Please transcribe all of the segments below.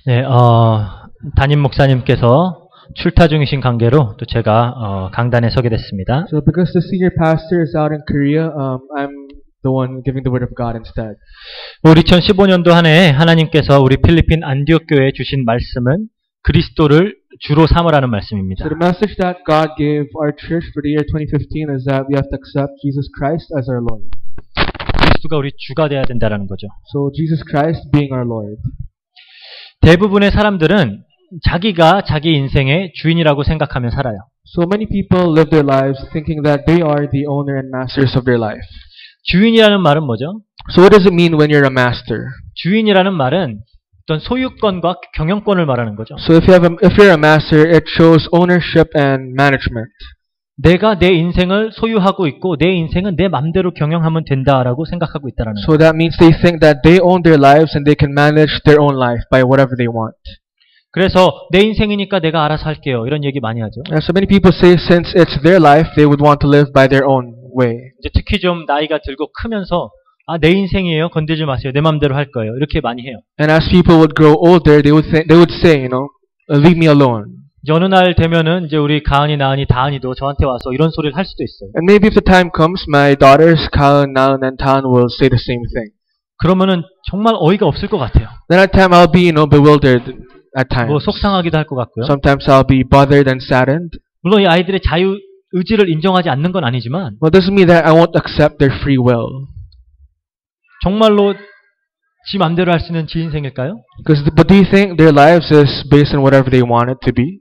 네, 담임 목사님께서 출타 중이신 관계로 또 제가 강단에 서게 됐습니다. So because the senior pastor is out in Korea, I'm the one giving the word of God instead. 우리 2015년도 한 해 하나님께서 우리 필리핀 안디옥 교회에 주신 말씀은 그리스도를 주로 삼으라는 말씀입니다. So the message that God gave our church for the year 2015 is that we have to accept Jesus Christ as our Lord. 그리스도가 우리 주가 돼야 된다는 거죠. So Jesus Christ being our Lord. 대부분의 사람들은 자기가 자기 인생의 주인이라고 생각하며 살아요. So many people live their lives thinking that they are the owner and masters of their life. 주인이라는 말은 뭐죠? So what does it mean when you're a master? 주인이라는 말은 어떤 소유권과 경영권을 말하는 거죠. So if you're a master, it shows ownership and management. 내가 내 인생을 소유하고 있고 내 인생은 내 맘대로 경영하면 된다라고 생각하고 있다라는 거예요. So that means they think that they own their lives and they can manage their own life by whatever they want. 그래서 내 인생이니까 내가 알아서 할게요. 이런 얘기 많이 하죠. And so many people say since it's their life, they would want to live by their own way. 이제 특히 좀 나이가 들고 크면서 내 인생이에요. 건들지 마세요. 내 맘대로 할 거예요. 이렇게 많이 해요. And as people would grow older, they would say, leave me alone. 이제 어느 날 되면은 이제 우리 가은이, 나은이, 다은이도 저한테 와서 이런 소리를 할 수도 있어요. And maybe if the time comes, my daughters, Kaun, Naun, and Tan will say the same thing. 그러면은 정말 어이가 없을 것 같아요. Then at time I'll be, bewildered at times. 뭐 속상하기도 할 것 같고요. Sometimes I'll be bothered and saddened. 물론 이 아이들의 자유 의지를 인정하지 않는 건 아니지만, Well, it doesn't mean that I won't accept their free will. 정말로 지 맘대로 할 수 있는 지 인생일까요? But do you think their lives is based on whatever they want it to be?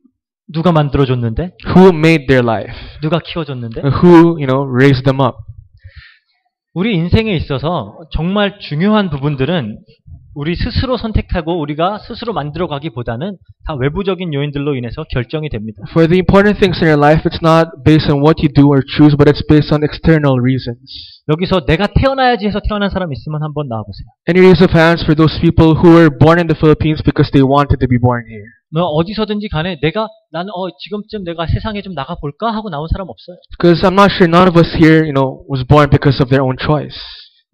누가 만들어줬는데? Who made their life? 누가 키워줬는데? Who, raised them up? 우리 인생에 있어서 정말 중요한 부분들은 우리 스스로 선택하고 우리가 스스로 만들어가기보다는 다 외부적인 요인들로 인해서 결정이 됩니다. For the important things in your life, it's not based on what you do or choose, but it's based on external reasons. 여기서 내가 태어나야지 해서 태어난 사람 있으면 한번 나와보세요. Any raise of hands for those people who were born in the Philippines because they wanted to be born here? 뭐 어디서든지 간에 나는 지금쯤 내가 세상에 좀 나가볼까 하고 나온 사람 없어요. Because I'm not sure none of us here, was born because of their own choice.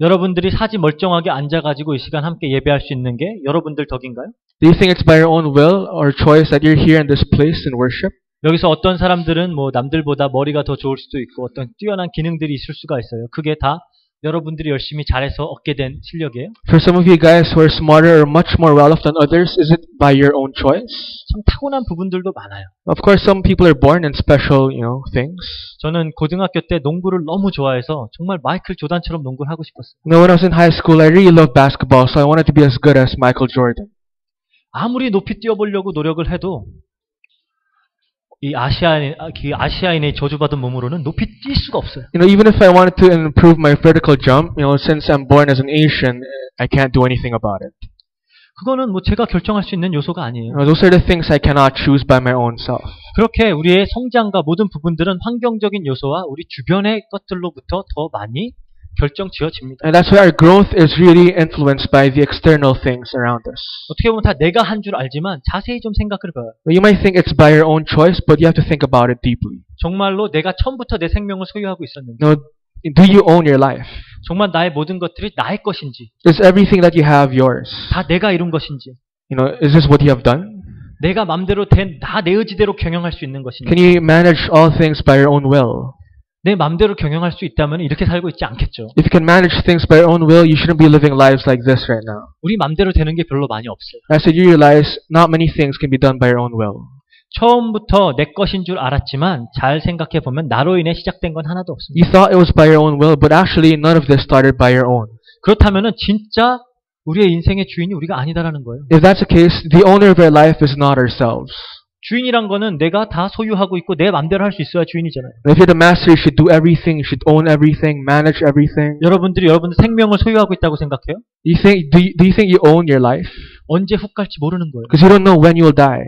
여러분들이 사지 멀쩡하게 앉아가지고 이 시간 함께 예배할 수 있는 게 여러분들 덕인가요? Do you think it's by your own will or choice that you're here in this place in worship? 여기서 어떤 사람들은 뭐 남들보다 머리가 더 좋을 수도 있고 어떤 뛰어난 기능들이 있을 수가 있어요. 그게 다 여러분들이 열심히 잘해서 얻게 된 실력이에요. For some of you guys who are smarter or much more well off than others, is it by your own choice? 참 타고난 부분들도 많아요. Of course, some people are born in special, things. 저는 고등학교 때 농구를 너무 좋아해서 정말 마이클 조단처럼 농구를 하고 싶었어요. When I was in high school, I really loved basketball, so I wanted to be as good as Michael Jordan. 아무리 높이 뛰어보려고 노력을 해도 이 아시아인의 저주받은 몸으로는 높이 뛸 수가 없어요. Even if I wanted to improve my vertical jump, since I'm born as an Asian, I can't do anything about it. 그거는 뭐 제가 결정할 수 있는 요소가 아니에요. Those are the things I cannot choose by my own self. 그렇게 우리의 성장과 모든 부분들은 환경적인 요소와 우리 주변의 것들로부터 더 많이 결정 지어집니다. And that's why our growth is really influenced by the external things around us. 어떻게 보면 다 내가 한 줄 알지만 자세히 좀 생각을 해봐요. You might think it's by your own choice, but you have to think about it deeply. 정말로 내가 처음부터 내 생명을 소유하고 있었는지, do you own your life? 정말 나의 모든 것들이 나의 것인지, Is everything that you have yours? 다 내가 이룬 것인지, is this what you have done? 내가 맘대로 다 내 의지대로 경영할 수 있는 것인지, Can you manage all things by your own will? 내 맘대로 경영할 수 있다면 이렇게 살고 있지 않겠죠. If you can manage things by your own will, you shouldn't be living lives like this right now. 우리 맘대로 되는 게 별로 많이 없어요. As you realize, not many things can be done by your own will. 처음부터 내 것인 줄 알았지만 잘 생각해 보면 나로 인해 시작된 건 하나도 없습니다. You thought it was by your own will, but actually none of this started by your own. 그렇다면은 진짜 우리의 인생의 주인이 우리가 아니다라는 거예요. If that's the case, the owner of our life is not ourselves. 주인이란 거는 내가 다 소유하고 있고 내 맘대로 할 수 있어야 주인이잖아요. If you're the master, you should do everything, you should own everything, manage everything. 여러분들이 여러분들 생명을 소유하고 있다고 생각해요? Do you think you own your life? 언제 훅 갈지 모르는 거예요. Because you don't know when you will die.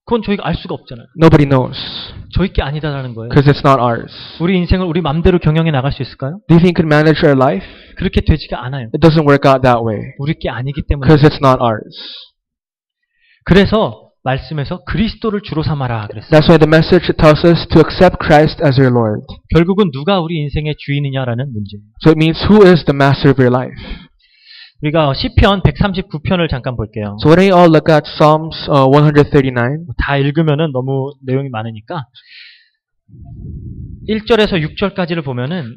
그건 저희가 알 수가 없잖아요. Nobody knows. 저희 게 아니다라는 거예요. Because it's not ours. 우리 인생을 우리 맘대로 경영해 나갈 수 있을까요? Do you think you can manage our life? 그렇게 되지가 않아요. It doesn't work out that way. 우리 게 아니기 때문에. Because it's not ours. 그래서 말씀에서 그리스도를 주로 삼아라 그랬어요. That's why the message tells us to accept Christ as our Lord. 결국은 누가 우리 인생의 주인이냐라는 문제예요. So it means who is the master of your life? 우리가 시편 139편을 잠깐 볼게요. So why don't you all look at Psalms 139. 다 읽으면은 너무 내용이 많으니까 1절에서 6절까지를 보면은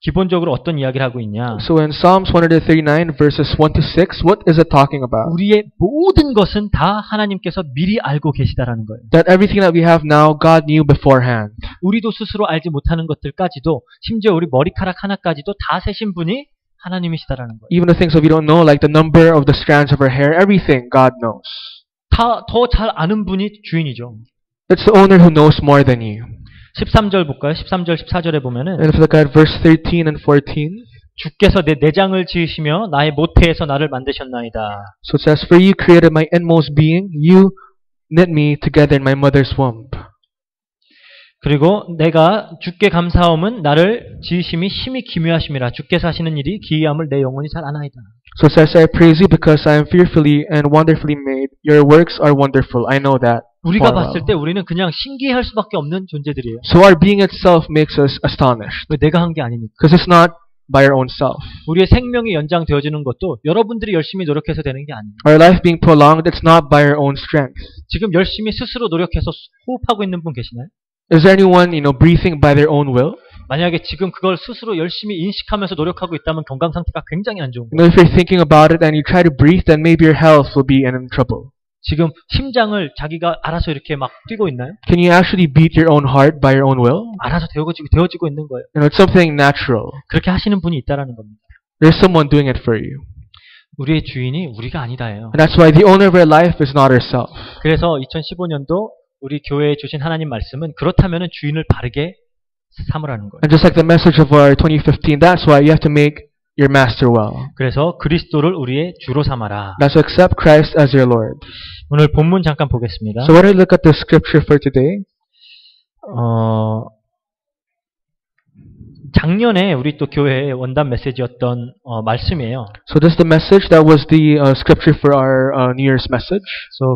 기본적으로 어떤 이야기를 하고 있냐? So in Psalms 139 verses 1 to 6, what is it talking about? 우리의 모든 것은 다 하나님께서 미리 알고 계시다라는 거예요. That everything that we have now, God knew beforehand. 우리도 스스로 알지 못하는 것들까지도 심지어 우리 머리카락 하나까지도 다 세신 분이 하나님이시다라는 거예요. Even the things that we don't know, like the number of the strands of our hair, everything God knows. 다 더 잘 아는 분이 주인이죠. It's the owner who knows more than you. 13절 볼까요? 13절 14절에 보면은 And if you look at verse 13 and 14, 주께서 내 내장을 지으시며 나의 모태에서 나를 만드셨나이다. so it says, For you created my inmost being, you knit me together in my mother's womb. 그리고 내가 주께 감사함은 나를 지으심이 심히 기묘하심이라. 주께서 하시는 일이 기이함을 내 영혼이 잘 아나이다. So it says, I praise you because I am fearfully and wonderfully made. Your works are wonderful. I know that. 우리가 far well. 봤을 때 우리는 그냥 신기할 수밖에 없는 존재들이에요. So our being itself makes us astonished. 왜 내가 한 게 아니니까. Because it's not by our own self. 우리의 생명이 연장되어지는 것도 여러분들이 열심히 노력해서 되는 게 아니에요. Our life being prolonged, it's not by our own strength. 지금 열심히 스스로 노력해서 호흡하고 있는 분 계시나요? Is there anyone, breathing by their own will? 만약에 지금 그걸 스스로 열심히 인식하면서 노력하고 있다면 건강 상태가 굉장히 안 좋은 거예요. If you're thinking about it and you try to breathe, then maybe your health will be in trouble. 지금 심장을 자기가 알아서 이렇게 막 뛰고 있나요? Can you actually beat your own heart by your own will? 알아서 되어지고 있는 거예요. It's something natural. 그렇게 하시는 분이 있다라는 겁니다. There's someone doing it for you. 우리의 주인이 우리가 아니다예요. And that's why the owner of our life is not ourselves. 그래서 2015년도 우리 교회에 주신 하나님 말씀은 그렇다면은 주인을 바르게 삼으라는 거예요. And just like the message of our 2015, that's why you have to make your master well. 그래서 그리스도를 우리의 주로 삼아라. That's to accept Christ as your Lord. 오늘 본문 잠깐 보겠습니다. So why don't we look at the scripture for today? 작년에 우리 또 교회의 원단 메시지였던 말씀이에요. So this is the message that was the scripture for our New Year's message.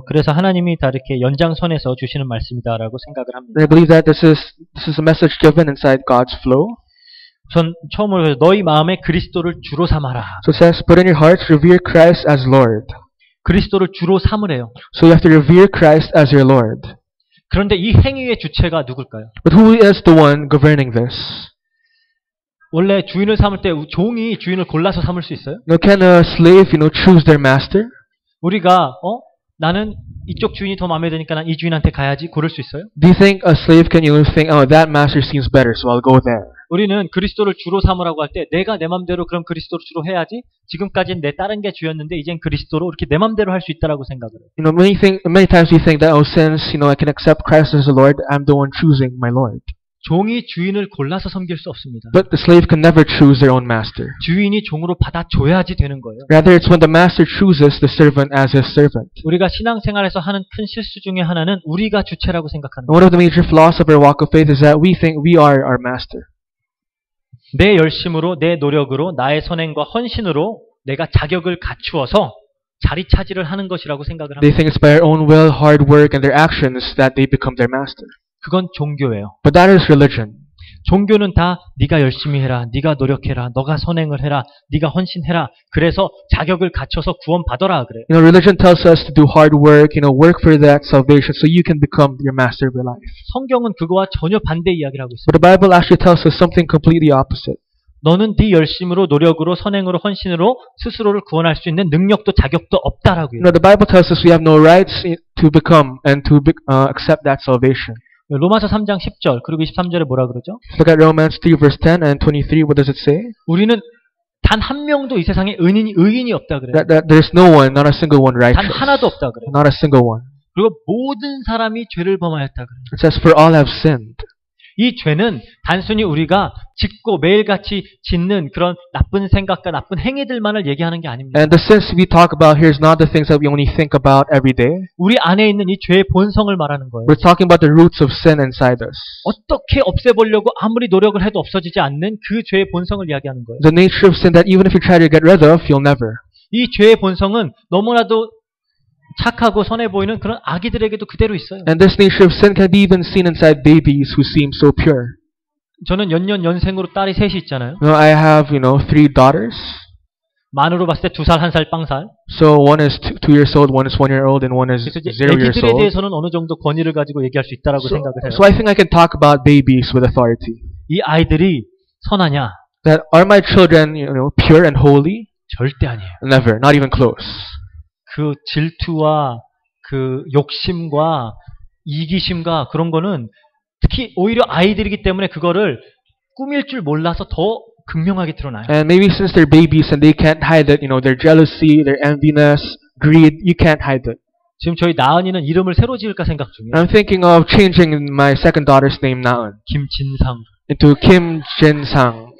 그래서 하나님이 다 이렇게 연장선에서 주시는 말씀이다라고 생각을 합니다. And I believe that this is a message given inside God's flow. 전 처음으로 너희 마음에 그리스도를 주로 삼아라. So it says, put in your hearts, revere Christ as Lord. 그리스도를 주로 삼으래요. So you have to revere Christ as your Lord. 그런데 이 행위의 주체가 누굴까요? But who is the one governing this? 원래 주인을 삼을 때 종이 주인을 골라서 삼을 수 있어요? Can a slave, choose their master? 우리가 나는 이쪽 주인이 더 마음에 드니까 난 이 주인한테 가야지 고를 수 있어요? Do you think a slave can think, oh, that master seems better, so I'll go there? 우리는 그리스도를 주로 삼으라고 할 때 내가 내 맘대로 그럼 그리스도를 주로 해야지 지금까지는 내 다른 게 주였는데 이젠 그리스도로 이렇게 내 맘대로 할 수 있다라고 생각을 해요. Many times we think that, since, I can accept Christ as the Lord, I'm the one choosing my Lord. 종이 주인을 골라서 섬길 수 없습니다. But the slave can never choose their own master. 주인이 종으로 받아줘야지 되는 거예요. Rather, it's when the master chooses the servant as his servant. 우리가 신앙생활에서 하는 큰 실수 중에 하나는 우리가 주체라고 생각하는 One 거예요. of the major flaws of our walk of faith is that we think we are our master. 내 열심으로 내 노력으로 나의 선행과 헌신으로 내가 자격을 갖추어서 자리 차지를 하는 것이라고 생각을 They 합니다. think it's by their own will, hard work, and their actions that they become their master. 그건 종교예요. But that is religion. 종교는 다 네가 열심히 해라, 네가 노력해라, 너가 선행을 해라, 네가 헌신해라. 그래서 자격을 갖춰서 구원 받아라 그래. Religion tells us to do hard work, work for that salvation so you can become your master of your life. 성경은 그거와 전혀 반대 이야기를 하고 있어요. But the Bible actually tells us something completely opposite. 너는 네 열심으로 노력으로 선행으로 헌신으로 스스로를 구원할 수 있는 능력도 자격도 없다라고요. The Bible tells us we have no rights to become and to accept that salvation. 로마서 3장 10절 그리고 23절에 뭐라 그러죠? Look at Romans 3 verse 10 and 23. What does it say? 우리는 단 한 명도 이 세상에 의인이 없다 그래요. That there's no one, not a single one 단 righteous. 하나도 없다 그래요. Not a single one. 그리고 모든 사람이 죄를 범하였다 그래요. It says for all have sinned. 이 죄는 단순히 우리가 짓고 매일같이 짓는 그런 나쁜 생각과 나쁜 행위들만을 얘기하는 게 아닙니다. And the sins we talk about here is not the things that we only think about every day. 우리 안에 있는 이 죄의 본성을 말하는 거예요. We're talking about the roots of sin inside us. 어떻게 없애보려고 아무리 노력을 해도 없어지지 않는 그 죄의 본성을 이야기하는 거예요. The nature of sin that even if you try to get rid of, you'll never. 이 죄의 본성은 너무나도 착하고 선해 보이는 그런 아기들에게도 그대로 있어요. And this nature of sin can be even seen inside babies who seem so pure. 저는 연년연생으로 딸이 셋이 있잖아요. I have, 3 daughters. 만으로 봤을 때 2살, 1살, 빵살. So one is 2 years old, one is 1 year old, and one is 그래서 이제 0 years 애기들에 old. 대해서는 어느 정도 권위를 가지고 얘기할 수 있다라고 생각을 해요. So I think I can talk about babies with authority. 이 아이들이 선하냐? That are my children, pure and holy? 절대 아니에요. Never, not even close. 그 질투와 그 욕심과 이기심과 그런 거는 특히 오히려 아이들이기 때문에 그거를 꾸밀 줄 몰라서 더 극명하게 드러나요. And maybe since they're babies and they can't hide it, their jealousy, their enviness, greed, you can't hide it. 지금 저희 나은이는 이름을 새로 지을까 생각 중이에요. I'm thinking of changing my second daughter's name now 김진상. into Kim Jin-sang.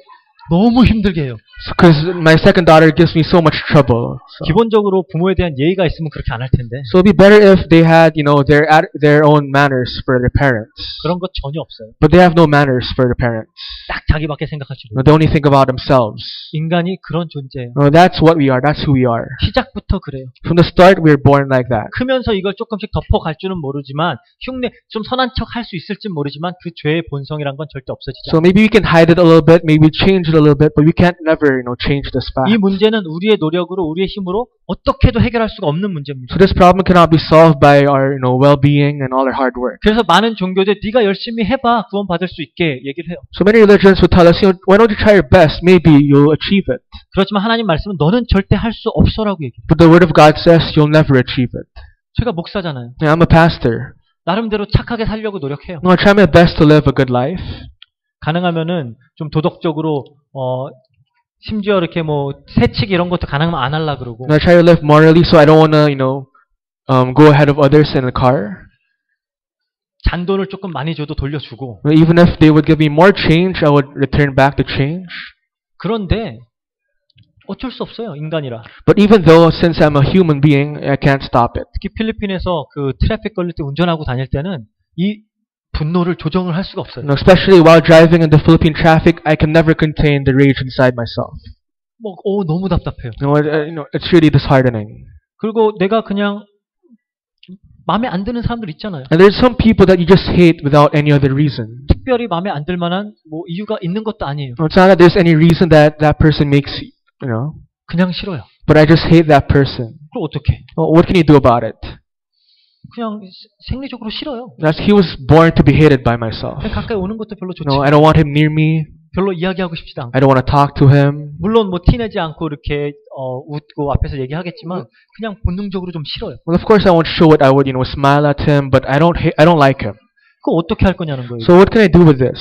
너무 힘들게 해요. Because my second daughter gives me so much trouble. 기본적으로 부모에 대한 예의가 있으면 그렇게 안 할 텐데. So it'd be better if they had, their own manners for their parents. 그런 것 전혀 없어요. But they have no manners for their parents. 딱 자기밖에 생각할 줄 몰라요. They only think about themselves. 인간이 그런 존재예요. That's what we are. That's who we are. 시작부터 그래요. From the start, we were born like that. 크면서 이걸 조금씩 덮어갈 줄은 모르지만 흉내 좀 선한 척 할 수 있을지 모르지만 그 죄의 본성이란 건 절대 없어지지 So 않아요. maybe we can hide it a little bit, maybe change it a little bit, but we can't never, change this fact. 이 문제는 우리의 노력으로 우리의 힘으로 어떻게도 해결할 수가 없는 문제입니다. So this problem cannot be solved by our, well-being and all our hard work. 그래서 많은 종교들 네가 열심히 해봐 구원 받을 수 있게 얘기를 해요. So many religions would tell us, why don't you try your best? Maybe you'll achieve it. 그렇지만 하나님 말씀은 너는 절대 할 수 없어라고 얘기해요. But the Word of God says you'll never achieve it. 제가 목사잖아요. I'm a pastor. 나름대로 착하게 살려고 노력해요. I try my best to live a good life. 가능하면은 좀 도덕적으로 심지어 이렇게 세치기 이런 것도 가능하면 안 하려 그러고. I try to live morally, so I don't wanna, go ahead of others in the car. 잔돈을 조금 많이 줘도 돌려주고. Even if they would give me more change, I would return back the change. 그런데 어쩔 수 없어요, 인간이라. But even though, since I'm a human being, I can't stop it. 특히 필리핀에서 그 트래픽 걸릴 때 운전하고 다닐 때는 이 분노를 조정을 할 수가 없어요. Especially while driving in the Philippine traffic, I can never contain the rage inside myself. 너무 답답해요. It's really disheartening. 그리고 내가 그냥 마음에 안 드는 사람들 있잖아요. And there's some people that you just hate without any other reason. 특별히 마음에 안 들 만한 이유가 있는 것도 아니에요. It's not that there's any reason that person makes, 그냥 싫어요. But I just hate that person. 그럼 어떡해? What can you do about it? 그냥 생리적으로 싫어요. He was born to be hated by myself. 가까이 오는 것도 별로 좋지. I don't want him near me. 별로 이야기하고 싶지도 않고. I don't want to talk to him. 물론 티내지 않고 이렇게 웃고 앞에서 얘기하겠지만 그냥 본능적으로 좀 싫어요. Well, of course I won't show it. I would, smile at him, but I don't like him. 그거 어떻게 할 거냐는 거예요. So what can I do with this?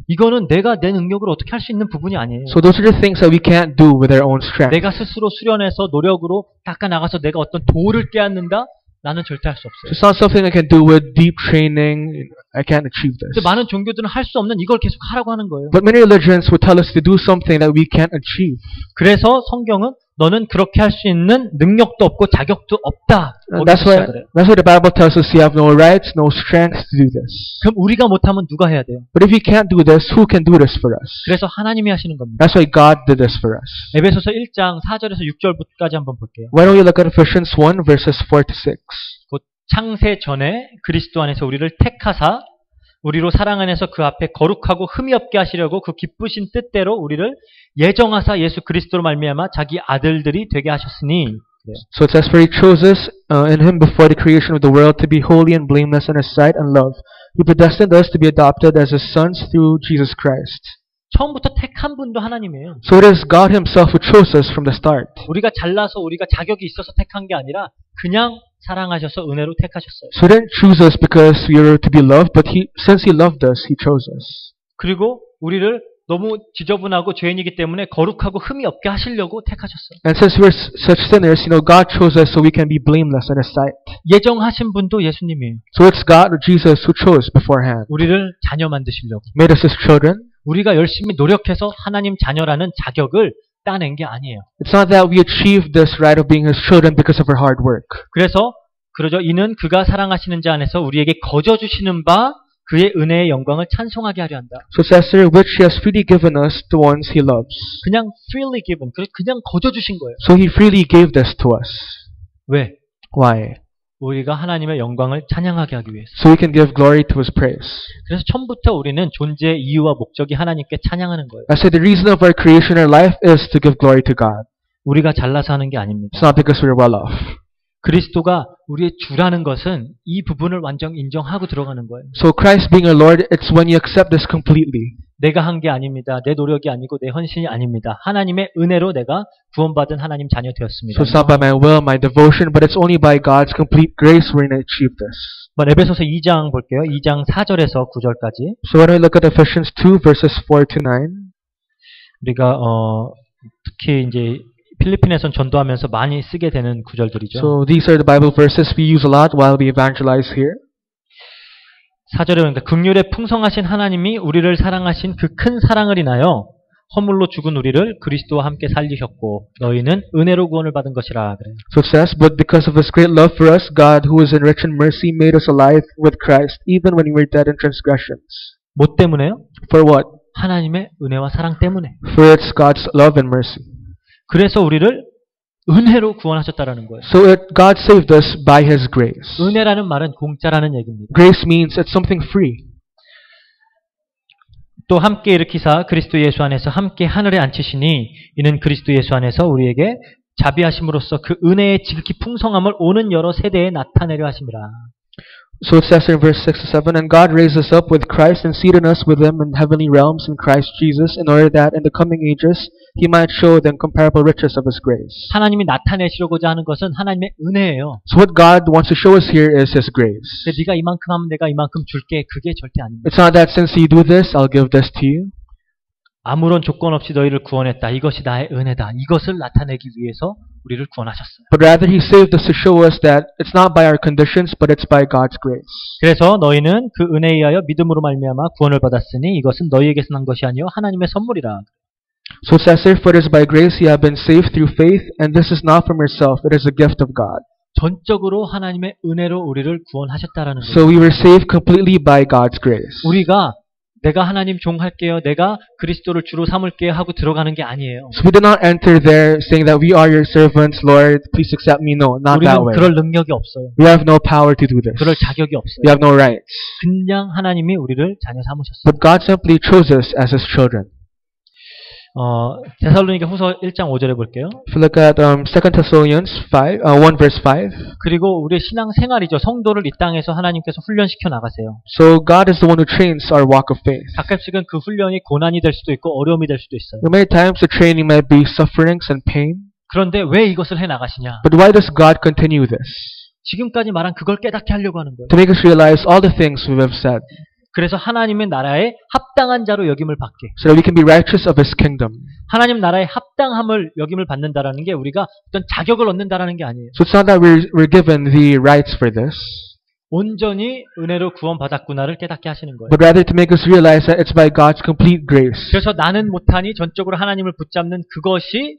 이거는 내가 내 능력으로 어떻게 할 수 있는 부분이 아니에요. So those are the things that we can't do with our own strength. 내가 스스로 수련해서 노력으로 닦아 나가서 내가 어떤 도를 깨닫는다? 나는 절대 할 수 없어요. It's not something I can do with deep training. I can't achieve this. 근데 많은 종교들은 할 수 없는 이걸 계속 하라고 하는 거예요. But many religions would tell us to do something that we can't achieve. 그래서 성경은 너는 그렇게 할 수 있는 능력도 없고 자격도 없다. That's why the Bible tells us you have no rights, no strength to do this. 그럼 우리가 못하면 누가 해야 돼요? But if we can't do this, who can do this for us? 그래서 하나님이 하시는 겁니다. That's why God did this for us. 에베소서 1장 4절에서 6절까지 한번 볼게요. Why don't we look at Ephesians 1 verses 4 to 6? 곧 창세 전에 그리스도 안에서 우리를 택하사 우리로 사랑 안에서 그 앞에 거룩하고 흠이 없게 하시려고 그 기쁘신 뜻대로 우리를 예정하사 예수 그리스도로 말미암아 자기 아들들이 되게 하셨으니. So it says, for he chose us in him before the creation of the world to be holy and blameless in his sight and love. He predestined us to be adopted as his sons through Jesus Christ. 처음부터 택한 분도 하나님이에요. So it is God himself who chose us from the start. 우리가 잘나서 우리가 자격이 있어서 택한 게 아니라 그냥 사랑하셔서 은혜로 택하셨어요. So he didn't choose us because we were to be loved, but since he loved us, he chose us. 그리고 우리를 너무 지저분하고 죄인이기 때문에 거룩하고 흠이 없게 하시려고 택하셨어요. And since we're such sinners, God chose us so we can be blameless in his sight. 예정하신 분도 예수님이에요. So it's God or Jesus who chose beforehand. 우리를 자녀 만드시려고. Made us his children. 우리가 열심히 노력해서 하나님 자녀라는 자격을 따낸 게 아니에요. It's not that we achieved this right of being his children because of our hard work. 그래서 그러죠. 이는 그가 사랑하시는 자 안에서 우리에게 거저 주시는 바 그의 은혜의 영광을 찬송하게 하려 한다. So it says there, which he has freely given us the ones he loves. 그냥 freely given, 그냥 거저 주신 거예요. So he freely gave this to us. 왜? Why? 우리가 하나님의 영광을 찬양하게 하기 위해서. So we can give glory to his praise. 그래서 처음부터 우리는 존재의 이유와 목적이 하나님께 찬양하는 거예요. I said the reason of our creation in our life is to give glory to God. 우리가 잘나서 하는 게 아닙니다. It's not because we're well off. 그리스도가 우리의 주라는 것은 이 부분을 완전 인정하고 들어가는 거예요. So Christ being our Lord, it's when you accept this completely. 내가 한 게 아닙니다. 내 노력이 아니고 내 헌신이 아닙니다. 하나님의 은혜로 내가 구원받은 하나님 자녀 되었습니다. So it's not by my will, my devotion, but it's only by God's complete grace we're going to achieve this. 에베소서 2장 볼게요. 2장 4절에서 9절까지. So when we look at Ephesians 2 verses 4 to 9, 우리가 특히 이제 필리핀에선 전도하면서 많이 쓰게 되는 구절들이죠. so these are the Bible verses we use a lot while we evangelize here. 4절에 보니까 긍휼에 풍성하신 하나님이 우리를 사랑하신 그 큰 사랑을 인하여 허물로 죽은 우리를 그리스도와 함께 살리셨고 너희는 은혜로 구원을 받은 것이라 그래요. So it says, but because of His great love for us, God, who is in rich in mercy, made us alive with Christ, even when we were dead in transgressions. 뭐 때문에요? For what? 하나님의 은혜와 사랑 때문에. For it's God's love and mercy. 그래서 우리를 은혜로 구원하셨다라는 거예요. So God saved us by His grace. 은혜라는 말은 공짜라는 얘기입니다. Grace means it's something free. 또 함께 일으키사 그리스도 예수 안에서 함께 하늘에 앉히시니 이는 그리스도 예수 안에서 우리에게 자비하심으로써 그 은혜의 지극히 풍성함을 오는 여러 세대에 나타내려 하심이라. So it says in verse 6 to 7, and God raised us up with Christ and seated us with Him in heavenly realms in Christ Jesus, in order that in the coming ages He might show the incomparable riches of His grace. 하나님이 나타내시려고자 하는 것은 하나님의 은혜예요. So what God wants to show us here is His grace. 근데 네가 이만큼 하면 내가 이만큼 줄게. 그게 절대 아닙니다. It's not that since you do this, I'll give this to you. 아무런 조건 없이 너희를 구원했다. 이것이 나의 은혜다. 이것을 나타내기 위해서 우리를 구원하셨어요. But rather He saved us to show us that it's not by our conditions, but it's by God's grace. 그래서 너희는 그 은혜에 의하여 믿음으로 말미암아 구원을 받았으니 이것은 너희에게서 난 것이 아니요 하나님의 선물이라. So it says, therefore it is by grace you have been saved through faith, and this is not from yourself, it is a gift of God. 전적으로 하나님의 은혜로 우리를 구원하셨다라는 거예요. So we were saved completely by God's grace. 우리가 내가 하나님 종할게요. 내가 그리스도를 주로 삼을게요 하고 들어가는 게 아니에요. So we did not enter there saying that we are your servants, Lord, please accept me. No, not that 우리는 way. 그럴 능력이 없어요. We have no power to do this. 그럴 자격이 없어요. We have no rights. 그냥 하나님이 우리를 자녀 삼으셨어요. But God simply chose us as His children. 데살로니가 후서 1장 5절에 볼게요. If you look at 2 Thessalonians 1 verse 5. 그리고 우리의 신앙 생활이죠. 성도를 이 땅에서 하나님께서 훈련시켜 나가세요. So God is the one who trains our walk of faith. 가끔씩은 그 훈련이 고난이 될 수도 있고 어려움이 될 수도 있어요. Many times the training might be sufferings and pain. 그런데 왜 이것을 해 나가시냐? But why does God continue this? 지금까지 말한 그걸 깨닫게 하려고 하는 거예요. To make us realize all the things we have said. 그래서 하나님의 나라에 합당한 자로 여김을 받게. So that we can be righteous of His kingdom. 하나님 나라의 합당함을 여김을 받는다라는 게 우리가 어떤 자격을 얻는다라는 게 아니에요. So it's not that we're given the rights for this, 온전히 은혜로 구원받았구나를 깨닫게 하시는 거예요. but rather to make us realize that it's by God's complete grace. 그래서 나는 못하니 전적으로 하나님을 붙잡는 그것이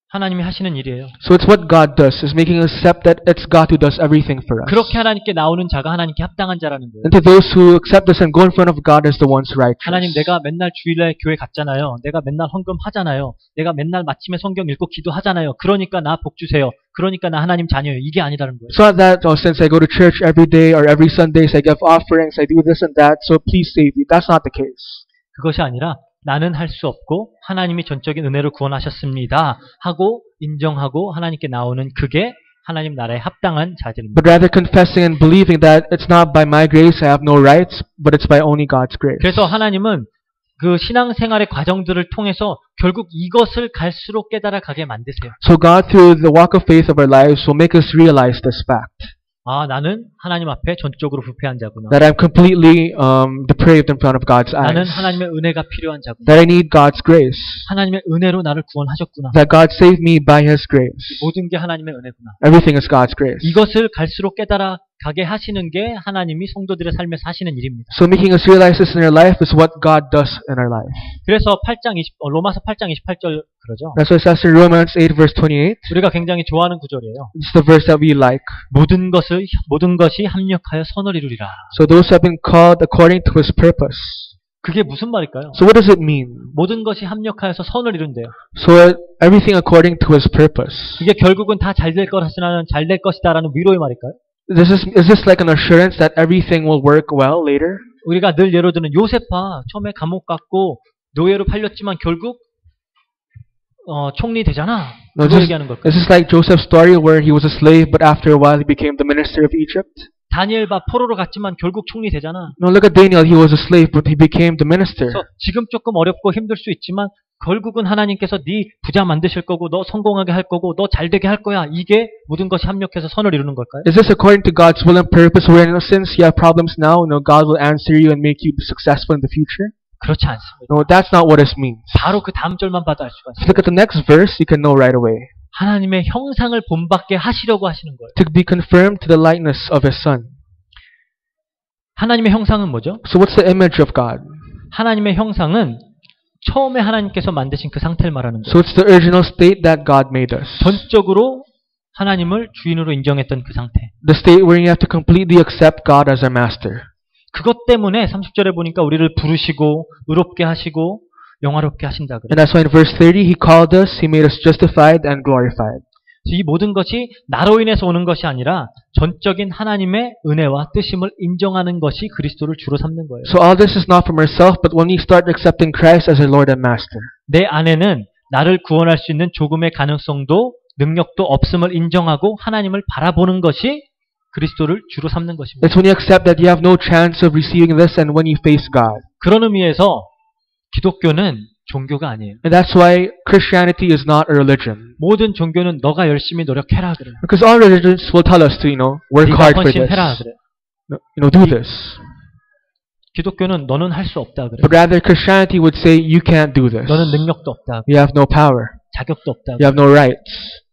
하나님이 하시는 일이에요. So it's what God does, is making us accept that it's God who does everything for us. 그렇게 하나님께 나오는 자가 하나님께 합당한 자라는 거예요. And to those who accept this and go in front of God as the ones righteous. 하나님 내가 맨날 주일날 교회 갔잖아요. 내가 맨날 헌금 하잖아요. 내가 맨날 마침에 성경 읽고 기도하잖아요. 그러니까 나 복 주세요. 그러니까 나 하나님 자녀예요. 이게 아니라는 거예요. It's not that, since I go to church every day or every Sundays, I give offerings, I do this and that, so please save me. That's not the case. 그것이 아니라 나는 할 수 없고 하나님이 전적인 은혜로 구원하셨습니다 하고 인정하고 하나님께 나오는 그게 하나님 나라에 합당한 자들입니다. But rather confessing and believing that it's not by my grace, I have no rights, but it's by only God's grace. 그래서 하나님은 그 신앙생활의 과정들을 통해서 결국 이것을 갈수록 깨달아 가게 만드세요. So God, through the walk of faith of our lives, will make us realize this fact. 아, 나는 하나님 앞에 전적으로 부패한 자구나. That I'm completely depraved in front of God's eyes. 나는 하나님의 은혜가 필요한 자구나. That I need God's grace. 하나님의 은혜로 나를 구원하셨구나. That God saved me by His grace. 모든 게 하나님의 은혜구나. Everything is God's grace. 이것을 갈수록 깨달아 가게 하시는 게 하나님이 성도들의 삶에서 하시는 일입니다. So making us realize this in our life is what God does in our life. 그래서 로마서 8장 28절 그러죠. That's what it says in Romans 8 verse 28. 우리가 굉장히 좋아하는 구절이에요. It's the verse that we like. 모든 것이 합력하여 선을 이루리라. So those who have been called according to His purpose. 그게 무슨 말일까요? So what does it mean? 모든 것이 합력하여서 선을 이룬대요. So everything according to His purpose. 이게 결국은 다 잘 될 것이다라는 위로의 말일까요? Is this like an assurance that everything will work well later? 우리가 늘 예로 드는 요셉아 처음에 감옥 갔고 노예로 팔렸지만 결국 총리 되잖아. No, 그거 얘기하는 걸까요? this is like Joseph's story where he was a slave, but after a while he became the minister of Egypt. 다니엘 봐 포로로 갔지만 결국 총리 되잖아. No, look at Daniel. He was a slave, but he became the minister. 그래서 지금 조금 어렵고 힘들 수 있지만 결국은 하나님께서 네 부자 만드실 거고 너 성공하게 할 거고 너 잘되게 할 거야. 이게 모든 것이 합력해서 선을 이루는 걸까요? Is this according to God's will and purpose? Where since you have problems now, God will answer you and make you successful in the future? 그렇지 않습니다. No, that's not what this means. 바로 그 다음 절만 봐도 알 수가 If you 있어요. look at the next verse, you can know right away. 하나님의 형상을 본받게 하시려고 하시는 거예요. To be confirmed to the likeness of His Son. 하나님의 형상은 뭐죠? So what's the image of God? 하나님의 형상은 처음에 하나님께서 만드신 그 상태를 말하는 거예요. So it's the original state that God made us. 전적으로 하나님을 주인으로 인정했던 그 상태. The state where you have to completely accept God as our master. 그것 때문에 30절에 보니까 우리를 부르시고 의롭게 하시고 영화롭게 하신다 그래요. And that's why in verse 30, He called us, He made us justified and glorified. 이 모든 것이 나로 인해서 오는 것이 아니라 전적인 하나님의 은혜와 뜻임을 인정하는 것이 그리스도를 주로 삼는 거예요. So all this is not from ourselves, but when we start accepting Christ as our Lord and Master. 내 안에는 나를 구원할 수 있는 조금의 가능성도 능력도 없음을 인정하고 하나님을 바라보는 것이 그리스도를 주로 삼는 것입니다. It's when you accept that you have no chance of receiving this and when you face God. 그런 의미에서 기독교는 종교가 아니에요. And that's why Christianity is not a religion. 모든 종교는 너가 열심히 노력해라 그래요. Because all religions will tell us to, work 네가 hard for this. 헌신해라 그래요. Do this. 기독교는 너는 할 수 없다 그래요. But rather Christianity would say you can't do this. 너는 능력도 없다. You have no power. 자격도 없다. You have no rights.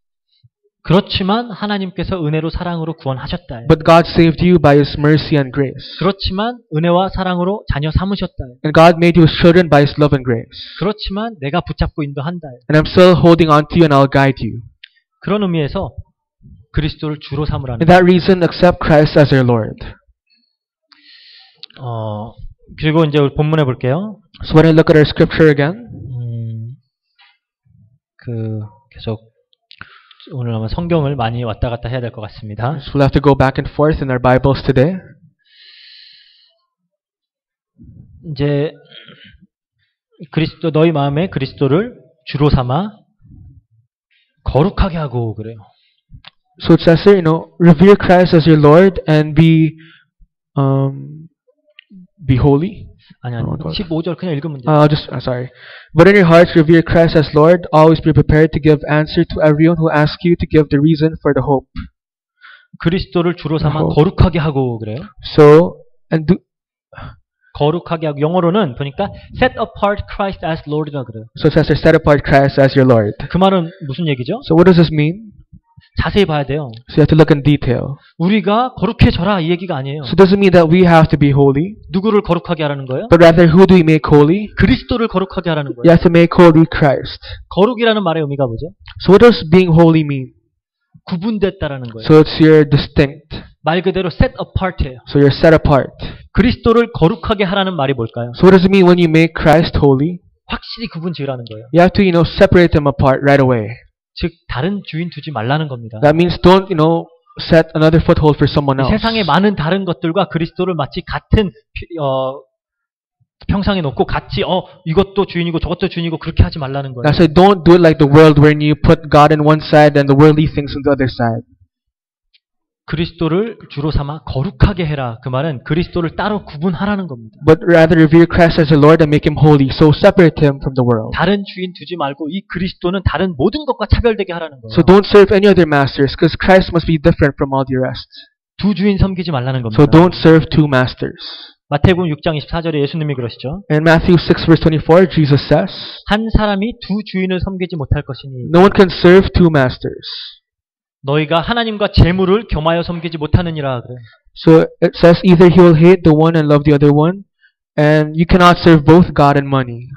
그렇지만 하나님께서 은혜로 사랑으로 구원하셨다. But God saved you by His mercy and grace. 그렇지만 은혜와 사랑으로 자녀 삼으셨다. And God made you His children by His love and grace. 그렇지만 내가 붙잡고 인도한다. And I'm still holding on to you and I'll guide you. 그런 의미에서 그리스도를 주로 삼으라는 For that reason, accept Christ as our Lord. 그리고 이제 우리 본문에 볼게요. So when I look at our scripture again, 계속 오늘 아마 성경을 많이 왔다 갔다 해야 될 것 같습니다. so we'll have to go back and forth in our Bibles today. 이제 그리스도 너희 마음에 그리스도를 주로 삼아 거룩하게 하고 그래요. So it says here, revere Christ as your Lord and be holy. 아니 15절 그냥 읽으면 돼요. Sorry. But in your hearts revere Christ as Lord. Always be prepared to give answer to everyone who asks you to give the reason for the hope. 그리스도를 주로 삼아 거룩하게 하고 그래요. So 거룩하게 하고 영어로는 보니까 set apart Christ as Lord이라 그래요. So it says here, set apart Christ as your Lord. 그 말은 무슨 얘기죠? So what does this mean? 자세히 봐야 돼요. So you have to look in detail. 우리가 거룩해져라 이 얘기가 아니에요. So it doesn't mean that we have to be holy. 누구를 거룩하게 하라는 거예요? But rather, who do we make holy? 그리스도를 거룩하게 하라는 You 거예요. have to make holy Christ. 거룩이라는 말의 의미가 뭐죠? So what does being holy mean? 구분됐다라는 거예요. So it's you're distinct. 말 그대로 set apart예요. So you're set apart. 그리스도를 거룩하게 하라는 말이 뭘까요? So what does it mean when you make Christ holy? 확실히 구분 지으라는 거예요. You have to, separate them apart right away. 즉 다른 주인 두지 말라는 겁니다. That means don't, set another foothold for someone else. 세상의 많은 다른 것들과 그리스도를 마치 같은 평상에 놓고 같이 이것도 주인이고 저것도 주인이고 그렇게 하지 말라는 거예요. That's why don't do it like the world when you put God in one side and the worldly things on the other side. 그리스도를 주로 삼아 거룩하게 해라. 그 말은 그리스도를 따로 구분하라는 겁니다. But rather revere Christ as the Lord and make Him holy. So separate Him from the world. 다른 주인 두지 말고 이 그리스도는 다른 모든 것과 차별되게 하라는 거예요. So don't serve any other masters because Christ must be different from all the rest. 두 주인 섬기지 말라는 겁니다. So don't serve two masters. 마태복음 6장 24절에 예수님이 그러시죠. In Matthew 6 verse 24, Jesus says, 한 사람이 두 주인을 섬기지 못할 것이니 No one can serve two masters. 너희가 하나님과 재물을 겸하여 섬기지 못하느니라 그래. So it says either he will hate the one and love the other one, and you cannot serve both God and money.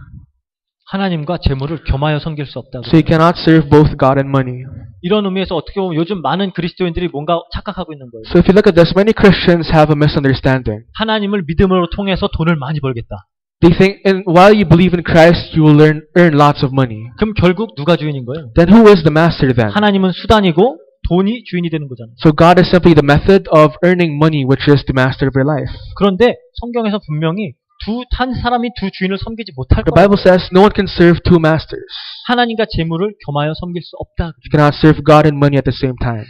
하나님과 재물을 겸하여 섬길 수 없다고. So you cannot serve both God and money. 이런 의미에서 어떻게 보면 요즘 많은 그리스도인들이 뭔가 착각하고 있는 거예요. So if you look at this, many Christians have a misunderstanding. 하나님을 믿음으로 통해서 돈을 많이 벌겠다. They think, and while you believe in Christ, you will earn lots of money. 그럼 결국 누가 주인인 거예요? Then who is the master then? 하나님은 수단이고 돈이 주인이 되는 거잖아요. So God is simply the method of earning money, which is the master of your life. 그런데 성경에서 분명히 한 사람이 두 주인을 섬기지 못할 The 거예요. Bible says no one can serve two masters. 하나님과 재물을 겸하여 섬길 수 없다. You cannot serve God and money at the same time.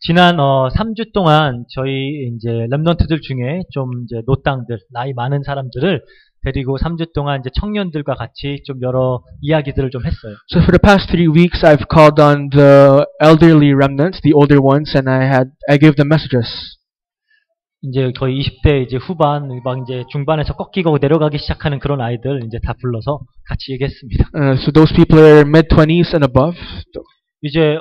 지난 3주 동안 저희 이제 렘넌트들 중에 좀 이제 노땅들, 나이 많은 사람들을 데리고 3주 동안 이제 청년들과 같이 좀 여러 이야기들을 좀 했어요. So for the past 3 weeks, I've called on the elderly remnants, the older ones, and I gave them messages. 이제 거의 20대 이제 후반, 막 이제 중반에서 꺾이고 내려가기 시작하는 그런 아이들 이제 다 불러서 같이 얘기했습니다. So those people are mid-20s and above. 이제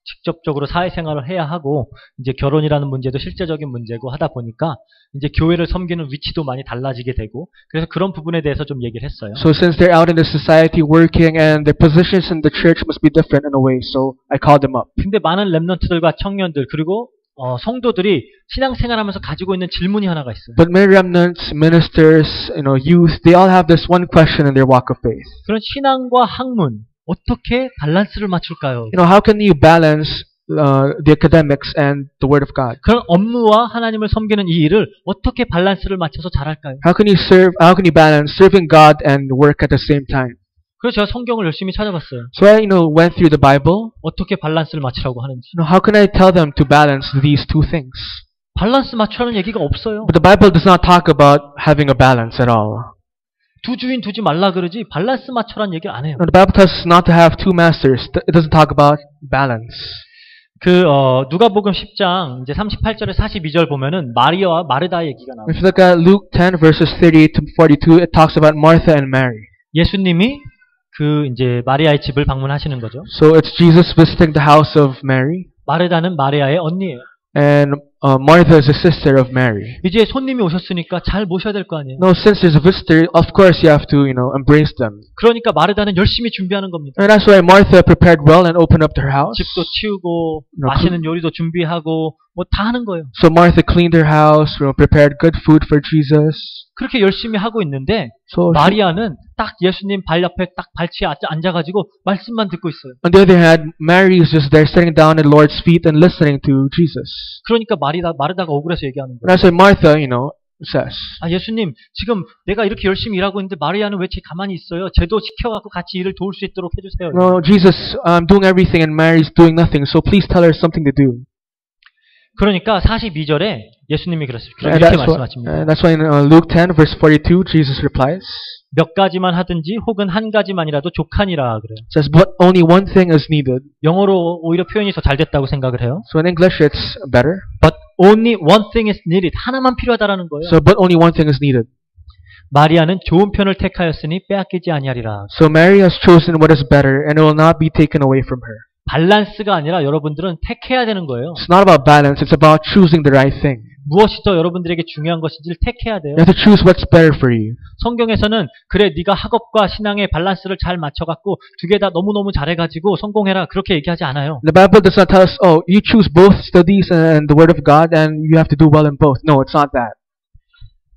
직접적으로 사회생활을 해야 하고 이제 결혼이라는 문제도 실제적인 문제고 하다 보니까 이제 교회를 섬기는 위치도 많이 달라지게 되고 그래서 그런 부분에 대해서 좀 얘기를 했어요. So since they're out in the society working and their positions in the church must be different in a way, so I called them up. 근데 많은 렘넌트들과 청년들 그리고 성도들이 신앙생활하면서 가지고 있는 질문이 하나가 있어요. But many remnants, ministers, youth, they all have this one question in their walk of faith. 그런 신앙과 학문 어떻게 밸런스를 맞출까요? How can you balance the academics and the Word of God? 그런 업무와 하나님을 섬기는 이 일을 어떻게 밸런스를 맞춰서 잘할까요? How can you balance serving God and work at the same time? 그래서 제가 성경을 열심히 찾아봤어요. So I, went through the Bible. 어떻게 밸런스를 맞추라고 하는지. How can I tell them to balance these two things? 밸런스 맞추라는 얘기가 없어요. But the Bible does not talk about having a balance at all. 두 주인 두지 말라 그러지 밸런스 맞춰라는 얘기를 안 해요. No, the Bible tells us not to have two masters. It doesn't talk about balance. 누가복음 10장 이제 38절에 42절 보면은 마리아와 마르다의 얘기가 나와요. If you look at Luke 10 verses 38 to 42, it talks about Martha and Mary. 예수님이 이제 마리아의 집을 방문하시는 거죠. So it's Jesus visiting the house of Mary. 마르다는 마리아의 언니예요. And Martha is a sister of Mary. 이제 손님이 오셨으니까 잘 모셔야 될 거 아니에요. No, since there's a visitor, of course you have to, embrace them. 그러니까 마르다는 열심히 준비하는 겁니다. And that's why Martha prepared well and opened up their house. 집도 치우고 맛있는 요리도 준비하고 뭐 다 하는 거예요. So Martha cleaned her house, prepared good food for Jesus. 그렇게 열심히 하고 있는데 So 마리아는 딱 예수님 발 옆에 딱 발치에 앉아가지고 말씀만 듣고 있어요. On the other hand, Mary is just there sitting down at Lord's feet and listening to Jesus. 그러니까 마르다가 억울해서 얘기하는 거예요. And that's why Martha, says. 예수님, 지금 내가 이렇게 열심히 일하고 있는데 마리아는 왜 가만히 있어요? 쟤도 시켜갖고 같이 일을 도울 수 있도록 해주세요. No, Jesus, I'm doing everything and Mary's doing nothing, so please tell her something to do. 그러니까 42절에 예수님이 이렇게 말씀하십니다. That's why in Luke 10 verse 42, Jesus replies. 몇 가지만 하든지 혹은 한 가지만이라도 족하니라 그래요. It says, but only one thing is needed. 영어로 오히려 표현이 더 잘 됐다고 생각을 해요. So in English it's better. But only one thing is needed. 하나만 필요하다라는 거예요. So but only one thing is needed. 마리아는 좋은 편을 택하였으니 빼앗기지 아니하리라. So Mary has chosen what is better and it will not be taken away from her. 밸런스가 아니라 여러분들은 택해야 되는 거예요. It's not about balance, it's about choosing the right thing. 무엇이 더 여러분들에게 중요한 것인지를 택해야 돼요. You have to choose what's better for you. 성경에서는 그래 네가 학업과 신앙의 밸런스를 잘 맞춰갖고 두 개 다 너무너무 잘해가지고 성공해라 그렇게 얘기하지 않아요. The Bible does not tell us, you choose both studies and the Word of God and you have to do well in both. No, it's not that.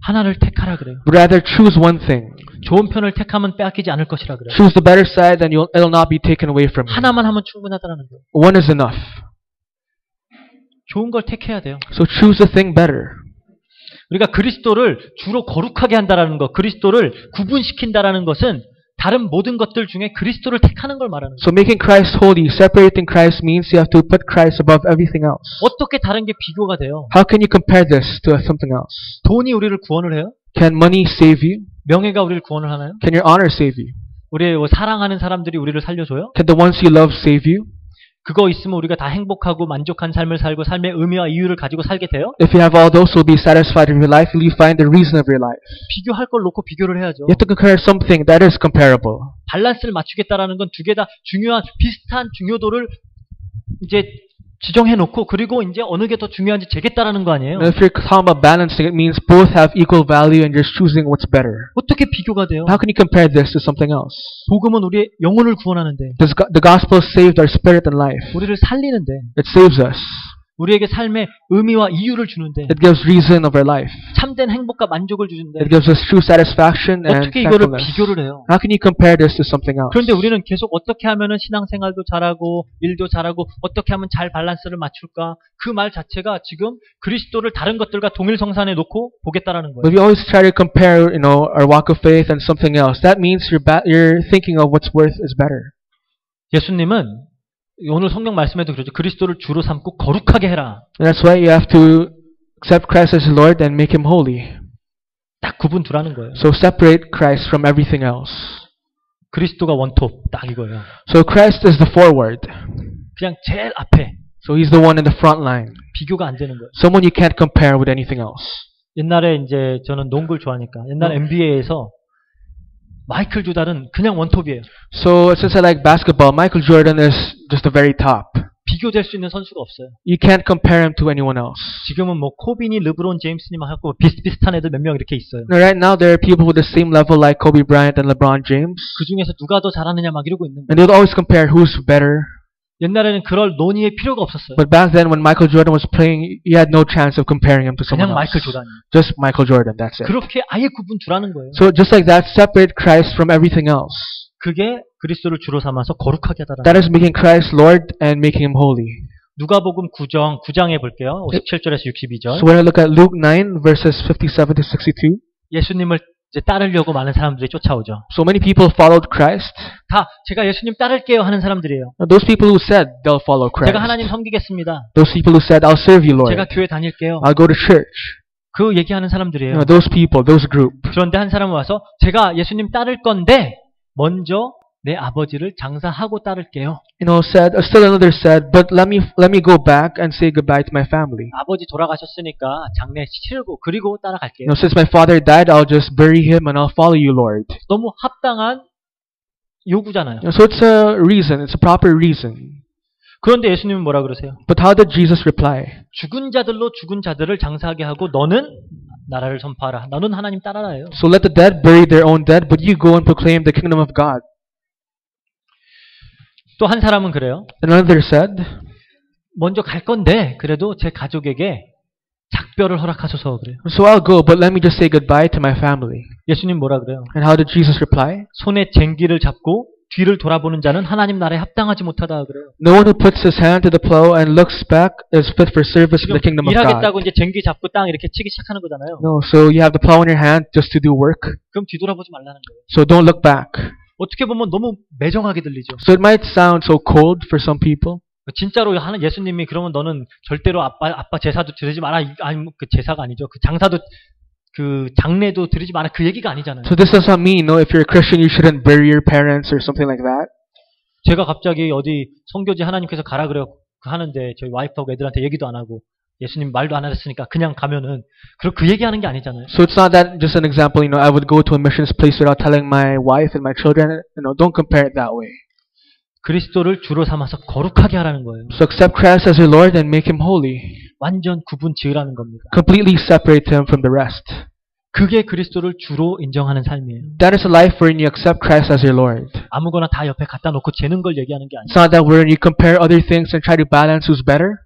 하나를 택하라 그래요. But rather choose one thing. 좋은 편을 택하면 빼앗기지 않을 것이라 그래요. Choose the better side and it'll not be taken away from you. 하나만 하면 충분하다는 거예요. One is enough. 좋은 걸 택해야 돼요. So choose the thing better. 우리가 그리스도를 주로 거룩하게 한다라는 것, 그리스도를 구분시킨다라는 것은 다른 모든 것들 중에 그리스도를 택하는 걸 말하는 거예요. So making Christ holy, separating Christ means you have to put Christ above everything else. 어떻게 다른 게 비교가 돼요? How can you compare this to something else? 돈이 우리를 구원을 해요? Can money save you? 명예가 우리를 구원을 하나요? Can your honor save you? 우리 사랑하는 사람들이 우리를 살려줘요? Can the ones you love save you? 그거 있으면 우리가 다 행복하고 만족한 삶을 살고 삶의 의미와 이유를 가지고 살게 돼요? If you have all those, you'll be satisfied in your life. Will you find the reason of your life? 비교할 걸 놓고 비교를 해야죠. You have to compare something that is comparable. 밸런스를 맞추겠다라는 건 두 개 다 중요한 비슷한 중요도를 이제 지정해 놓고 그리고 이제 어느 게 더 중요한지 재겠다라는 거 아니에요? If you're talking about balancing, it means both have equal value and you're choosing what's better. 어떻게 비교가 돼요? How can you compare this to something else? 복음은 우리의 영혼을 구원하는데 The gospel saved our spirit and life. 우리를 살리는데 It saves us. 우리에게 삶의 의미와 이유를 주는데 It gives reason of our life. 참된 행복과 만족을 주는데 It gives us true satisfaction and 어떻게 이거를 thankfulness. 비교를 해요? How can you compare this to something else? 그런데 우리는 계속 어떻게 하면은 신앙생활도 잘하고 일도 잘하고 어떻게 하면 잘 밸런스를 맞출까? 그 말 자체가 지금 그리스도를 다른 것들과 동일성산에 놓고 보겠다라는 거예요. But we always try to compare, our walk of faith and something else. That means you're thinking of what's worth is better. 예수님은 오늘 성경 말씀에도 그러죠. 그리스도를 주로 삼고 거룩하게 해라. And that's why you have to accept Christ as Lord and make Him holy. 딱 구분 두라는 거예요. So separate Christ from everything else. 그리스도가 원톱 딱 이거예요. So Christ is the forward. 그냥 제일 앞에 So He's the one in the front line. 비교가 안 되는 거예요. Someone you can't compare with anything else. 옛날에 이제 저는 농구를 좋아하니까 옛날 NBA에서 마이클 조단은 그냥 원톱이에요. So since I like basketball, Michael Jordan is just the very top. 비교될 수 있는 선수가 없어요. You can't compare him to anyone else. 지금은 뭐 코비니, 르브론 제임스님 하고 비슷비슷한 애들 몇 명 이렇게 있어요. Right now there are people with the same level like Kobe Bryant and LeBron James. 그 중에서 누가 더 잘하느냐 막 이러고 있는 거예요. And they would always compare who's better. 옛날에는 그럴 논의의 필요가 없었어요. But back then when Michael Jordan was playing, you had no chance of comparing him to someone 그냥 else. 마이클 조단이에요. Just Michael Jordan, that's it. 그렇게 아예 구분 두라는 거예요. So just like that, separate Christ from everything else. 그게 그리스도를 주로 삼아서 거룩하게 하다라는 That is making Christ Lord and making Him holy. 누가복음 9장에 볼게요. 57절에서 62절. So when I look at Luke 9 verses 57 to 62, 예수님을 이제 따르려고 많은 사람들이 쫓아오죠. so many people followed Christ. 다 제가 예수님 따를게요 하는 사람들이에요. Those people who said they'll follow Christ. 제가 하나님 섬기겠습니다. Those people who said, I'll serve you, Lord. 제가 교회 다닐게요. I'll go to church. 그 얘기하는 사람들이에요. Those people, those group. 그런데 한 사람은 와서 제가 예수님 따를 건데 먼저 내 아버지를 장사하고 따를게요. Still another said, but let me go back and say goodbye to my family. 아버지 돌아가셨으니까 장례 치르고 그리고 따라갈게요. Since my father died, I'll just bury him and I'll follow you, Lord. 너무 합당한 요구잖아요. So it's a reason, it's a proper reason. 그런데 예수님은 뭐라 그러세요? But how did Jesus reply? 죽은 자들로 죽은 자들을 장사하게 하고 너는 나라를 선포하라. 너는 하나님 따라라요. So let the dead bury their own dead, but you go and proclaim the kingdom of God. 또 한 사람은 그래요. Another said, 먼저 갈 건데 그래도 제 가족에게 작별을 허락하소서 그래요. So I'll go, but let me just say goodbye to my family. 예수님 뭐라 그래요? And how did Jesus reply? 손에 쟁기를 잡고 뒤를 돌아보는 자는 하나님 나라에 합당하지 못하다 그래요. No one who puts his hand to the plow and looks back is fit for service in the kingdom of God. 일하겠다고 이제 쟁기 잡고 땅 이렇게 치기 시작하는 거잖아요. No, so you have the plow in your hand just to do work. 그럼 뒤돌아보지 말라는 거예요. So don't look back. 어떻게 보면 너무 매정하게 들리죠. So it might sound so cold for some people. 진짜로 하는 예수님이 그러면 너는 절대로 아빠 제사도 드리지 마라. 아니 그 제사가 아니죠. 그 장사도 그 장례도 드리지 마라. 그 얘기가 아니잖아요. So this does not mean, if you're a Christian, you shouldn't bury your parents or something like that. 제가 갑자기 어디 선교지 하나님께서 가라 그래요. 하는데 저희 와이프하고 애들한테 얘기도 안 하고 예수님 말도 안 하셨으니까 그냥 가면은 그 얘기하는 게 아니잖아요. So it's not that just an example, I would go to a missions place without telling my wife and my children. Don't compare it that way. 그리스도를 주로 삼아서 거룩하게 하라는 거예요. So accept Christ as your Lord and make Him holy. 완전 구분 지으라는 겁니다. Completely separate Him from the rest. 그게 그리스도를 주로 인정하는 삶이에요. That is a life wherein you accept Christ as your Lord. 아무거나 다 옆에 갖다 놓고 재는 걸 얘기하는 게 아니에요. It's not that wherein you compare other things and try to balance who's better.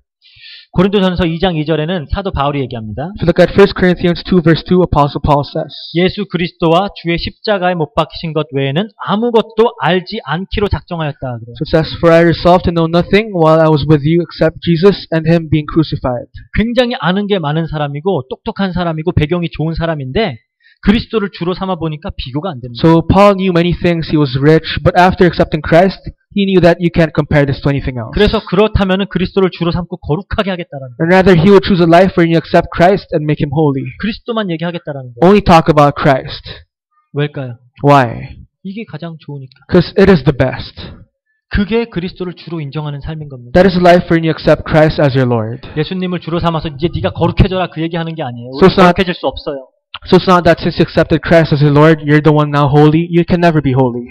고린도전서 2장 2절에는 사도 바울이 얘기합니다. If you look at 1 Corinthians 2 verse 2, Apostle Paul says, 예수 그리스도와 주의 십자가에 못 박히신 것 외에는 아무것도 알지 않기로 작정하였다. 그래요. So it says, For I resolved to know nothing while I was with you except Jesus and Him being crucified. 굉장히 아는 게 많은 사람이고 똑똑한 사람이고 배경이 좋은 사람인데 그리스도를 주로 삼아 보니까 비교가 안 되는 거예요. So Paul knew many things, he was rich, but after accepting Christ, he knew that you can't compare this to anything else. 그래서 그렇다면은 그리스도를 주로 삼고 거룩하게 하겠다라는 거예요. And rather he would choose a life wherein you accept Christ and make Him holy. 그리스도만 얘기하겠다라는 거예요. Only talk about Christ. 왜일까요? Why? 이게 가장 좋으니까. Because it is the best. 그게 그리스도를 주로 인정하는 삶인 겁니다. That is a life wherein you accept Christ as your Lord. 예수님을 주로 삼아서 이제 네가 거룩해져라 그 얘기하는 게 아니에요. So 우리 거룩해질 수 없어요. So it's not that since you accepted Christ as your Lord, you're the one now holy. You can never be holy.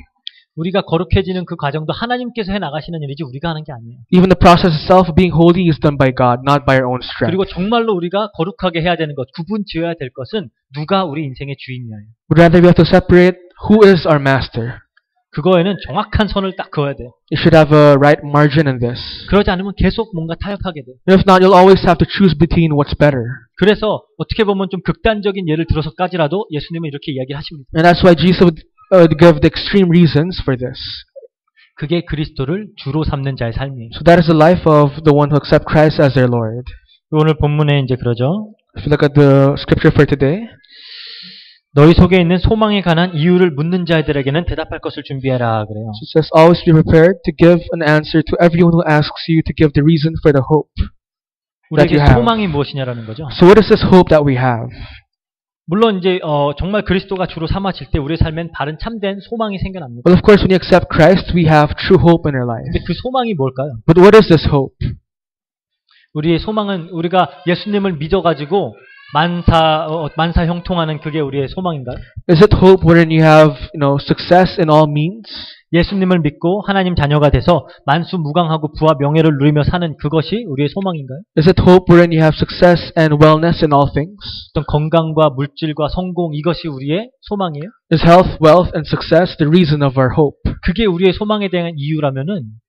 우리가 거룩해지는 그 과정도 하나님께서 해 나가시는 일이지 우리가 하는 게 아니에요. Even the process itself of being holy is done by God, not by our own strength. 그리고 정말로 우리가 거룩하게 해야 되는 것, 구분 지어야 될 것은 누가 우리 인생의 주인이에요. But rather we have to separate who is our master. 그거에는 정확한 선을 딱 그어야 돼요. You should have a right margin in this. 그러지 않으면 계속 뭔가 타협하게 돼요. If not, you'll always have to choose between what's better. 그래서 어떻게 보면 좀 극단적인 예를 들어서까지라도 예수님은 이렇게 이야기를 하십니다. And that's why Jesus would give the extreme reasons for this. 그게 그리스도를 주로 삼는 자의 삶이에요. So that is the life of the one who accept Christ as their Lord. 오늘 본문에 이제 그러죠. If you look at the scripture for today, 너희 속에 있는 소망에 관한 이유를 묻는 자들에게는 대답할 것을 준비해라 그래요. so it says, always be prepared to give an answer to everyone who asks you to give the reason for the hope that 우리에게 you have. 소망이 무엇이냐라는 거죠. So what is this hope that we have? 물론 이제 정말 그리스도가 주로 삼아질 때 우리의 삶엔 바른 참된 소망이 생겨납니다. Well, of course, when you accept Christ, we have true hope in our life. 근데 그 소망이 뭘까요? But what is this hope? 우리의 소망은 우리가 예수님을 믿어가지고 만사 형통하는 그게 우리의 소망인가요? Is it hope wherein you have, success in all means? 예수님을 믿고 하나님 자녀가 돼서 만수무강하고 부와 명예를 누리며 사는 그것이 우리의 소망인가요? Is it hope wherein you have success and wellness in all things? 어떤 건강과 물질과 성공 이것이 우리의 소망이에요? Is health, wealth, and success the reason of our hope? 그게 우리의 소망에 대한 이유라면은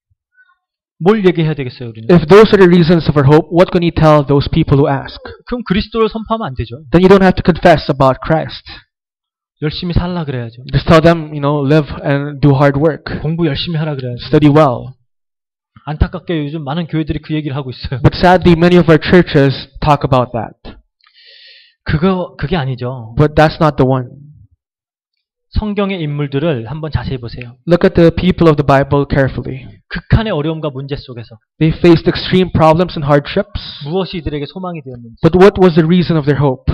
뭘 얘기해야 되겠어요, 우리는? If those are the reasons of our hope, what can you tell those people who ask? 그럼 그리스도를 선포하면 안 되죠. Then you don't have to confess about Christ. 열심히 살라 그래야죠. Just tell them, live and do hard work. 공부 열심히 하라 그래야죠. Study well. 안타깝게 요즘 많은 교회들이 그 얘기를 하고 있어요. But sadly, many of our churches talk about that. 그게 아니죠. But that's not the one. 성경의 인물들을 한번 자세히 보세요. Look at the people of the Bible carefully. 극한의 어려움과 문제 속에서 They faced extreme problems and hardships. 무엇이 이들에게 소망이 되었는지. But what was the reason of their hope?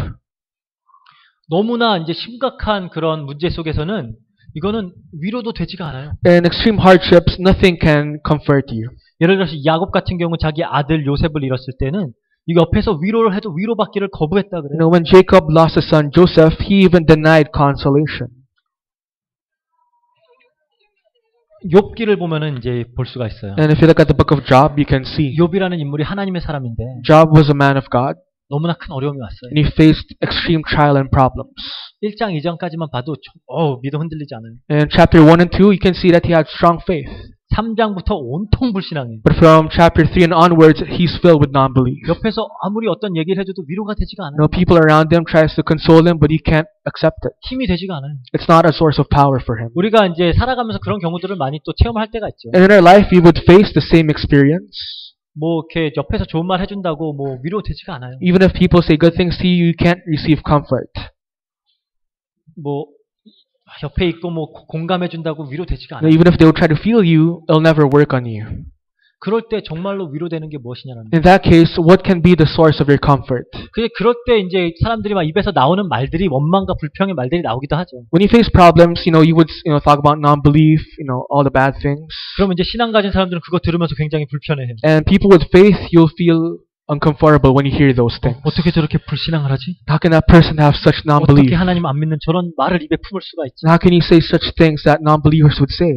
너무나 이제 심각한 그런 문제 속에서는 이거는 위로도 되지가 않아요. In extreme hardships, nothing can comfort you. 예를 들어서 야곱 같은 경우 자기 아들 요셉을 잃었을 때는 이 옆에서 위로를 해도 위로받기를 거부했다 그래요. When Jacob lost his son Joseph, he even denied consolation. 욥기를 보면은 이제 볼 수가 있어요. And if you look at the book of Job, you can see 욥이라는 인물이 하나님의 사람인데 Job was a man of God, 너무나 큰 어려움이 왔어요. and he faced extreme trial and problems. 1장 2장까지만 봐도 믿음 흔들리지 않아요. In chapter 1 and 2, you can see that he had strong faith. 3장부터 온통 불신앙이에요. But from chapter 3 and onwards, he's filled with non-belief. 옆에서 아무리 어떤 얘기를 해줘도 위로가 되지가 않아요. People around him tries to console him, but he can't accept it. 힘이 되지가 않아요. It's not a source of power for him. 우리가 이제 살아가면서 그런 경우들을 많이 또 체험할 때가 있죠. And in our life, we would face the same experience. 뭐 이렇게 옆에서 좋은 말 해준다고 뭐 위로 되지가 않아요. Even if people say good things to you, you can't receive comfort. 뭐 옆에 있고 뭐 공감해준다고 위로되지가 않아요. Even if they will try to feel you, it'll never work on you. 그럴 때 정말로 위로되는 게 무엇이냐는 거예요. In that case, what can be the source of your comfort? 그럴 때 이제 사람들이 막 입에서 나오는 말들이 원망과 불평의 말들이 나오기도 하죠. When you face problems, you would talk about non-belief, all the bad things. 그러면 이제 신앙 가진 사람들은 그거 들으면서 굉장히 불편해해요. And people with faith, you'll feel uncomfortable when you hear those things. 어떻게 저렇게 불신앙을 하지? How can that person have such non-belief? 어떻게 하나님 안 믿는 저런 말을 입에 품을 수가 있지? How can you say such things that non-believers would say?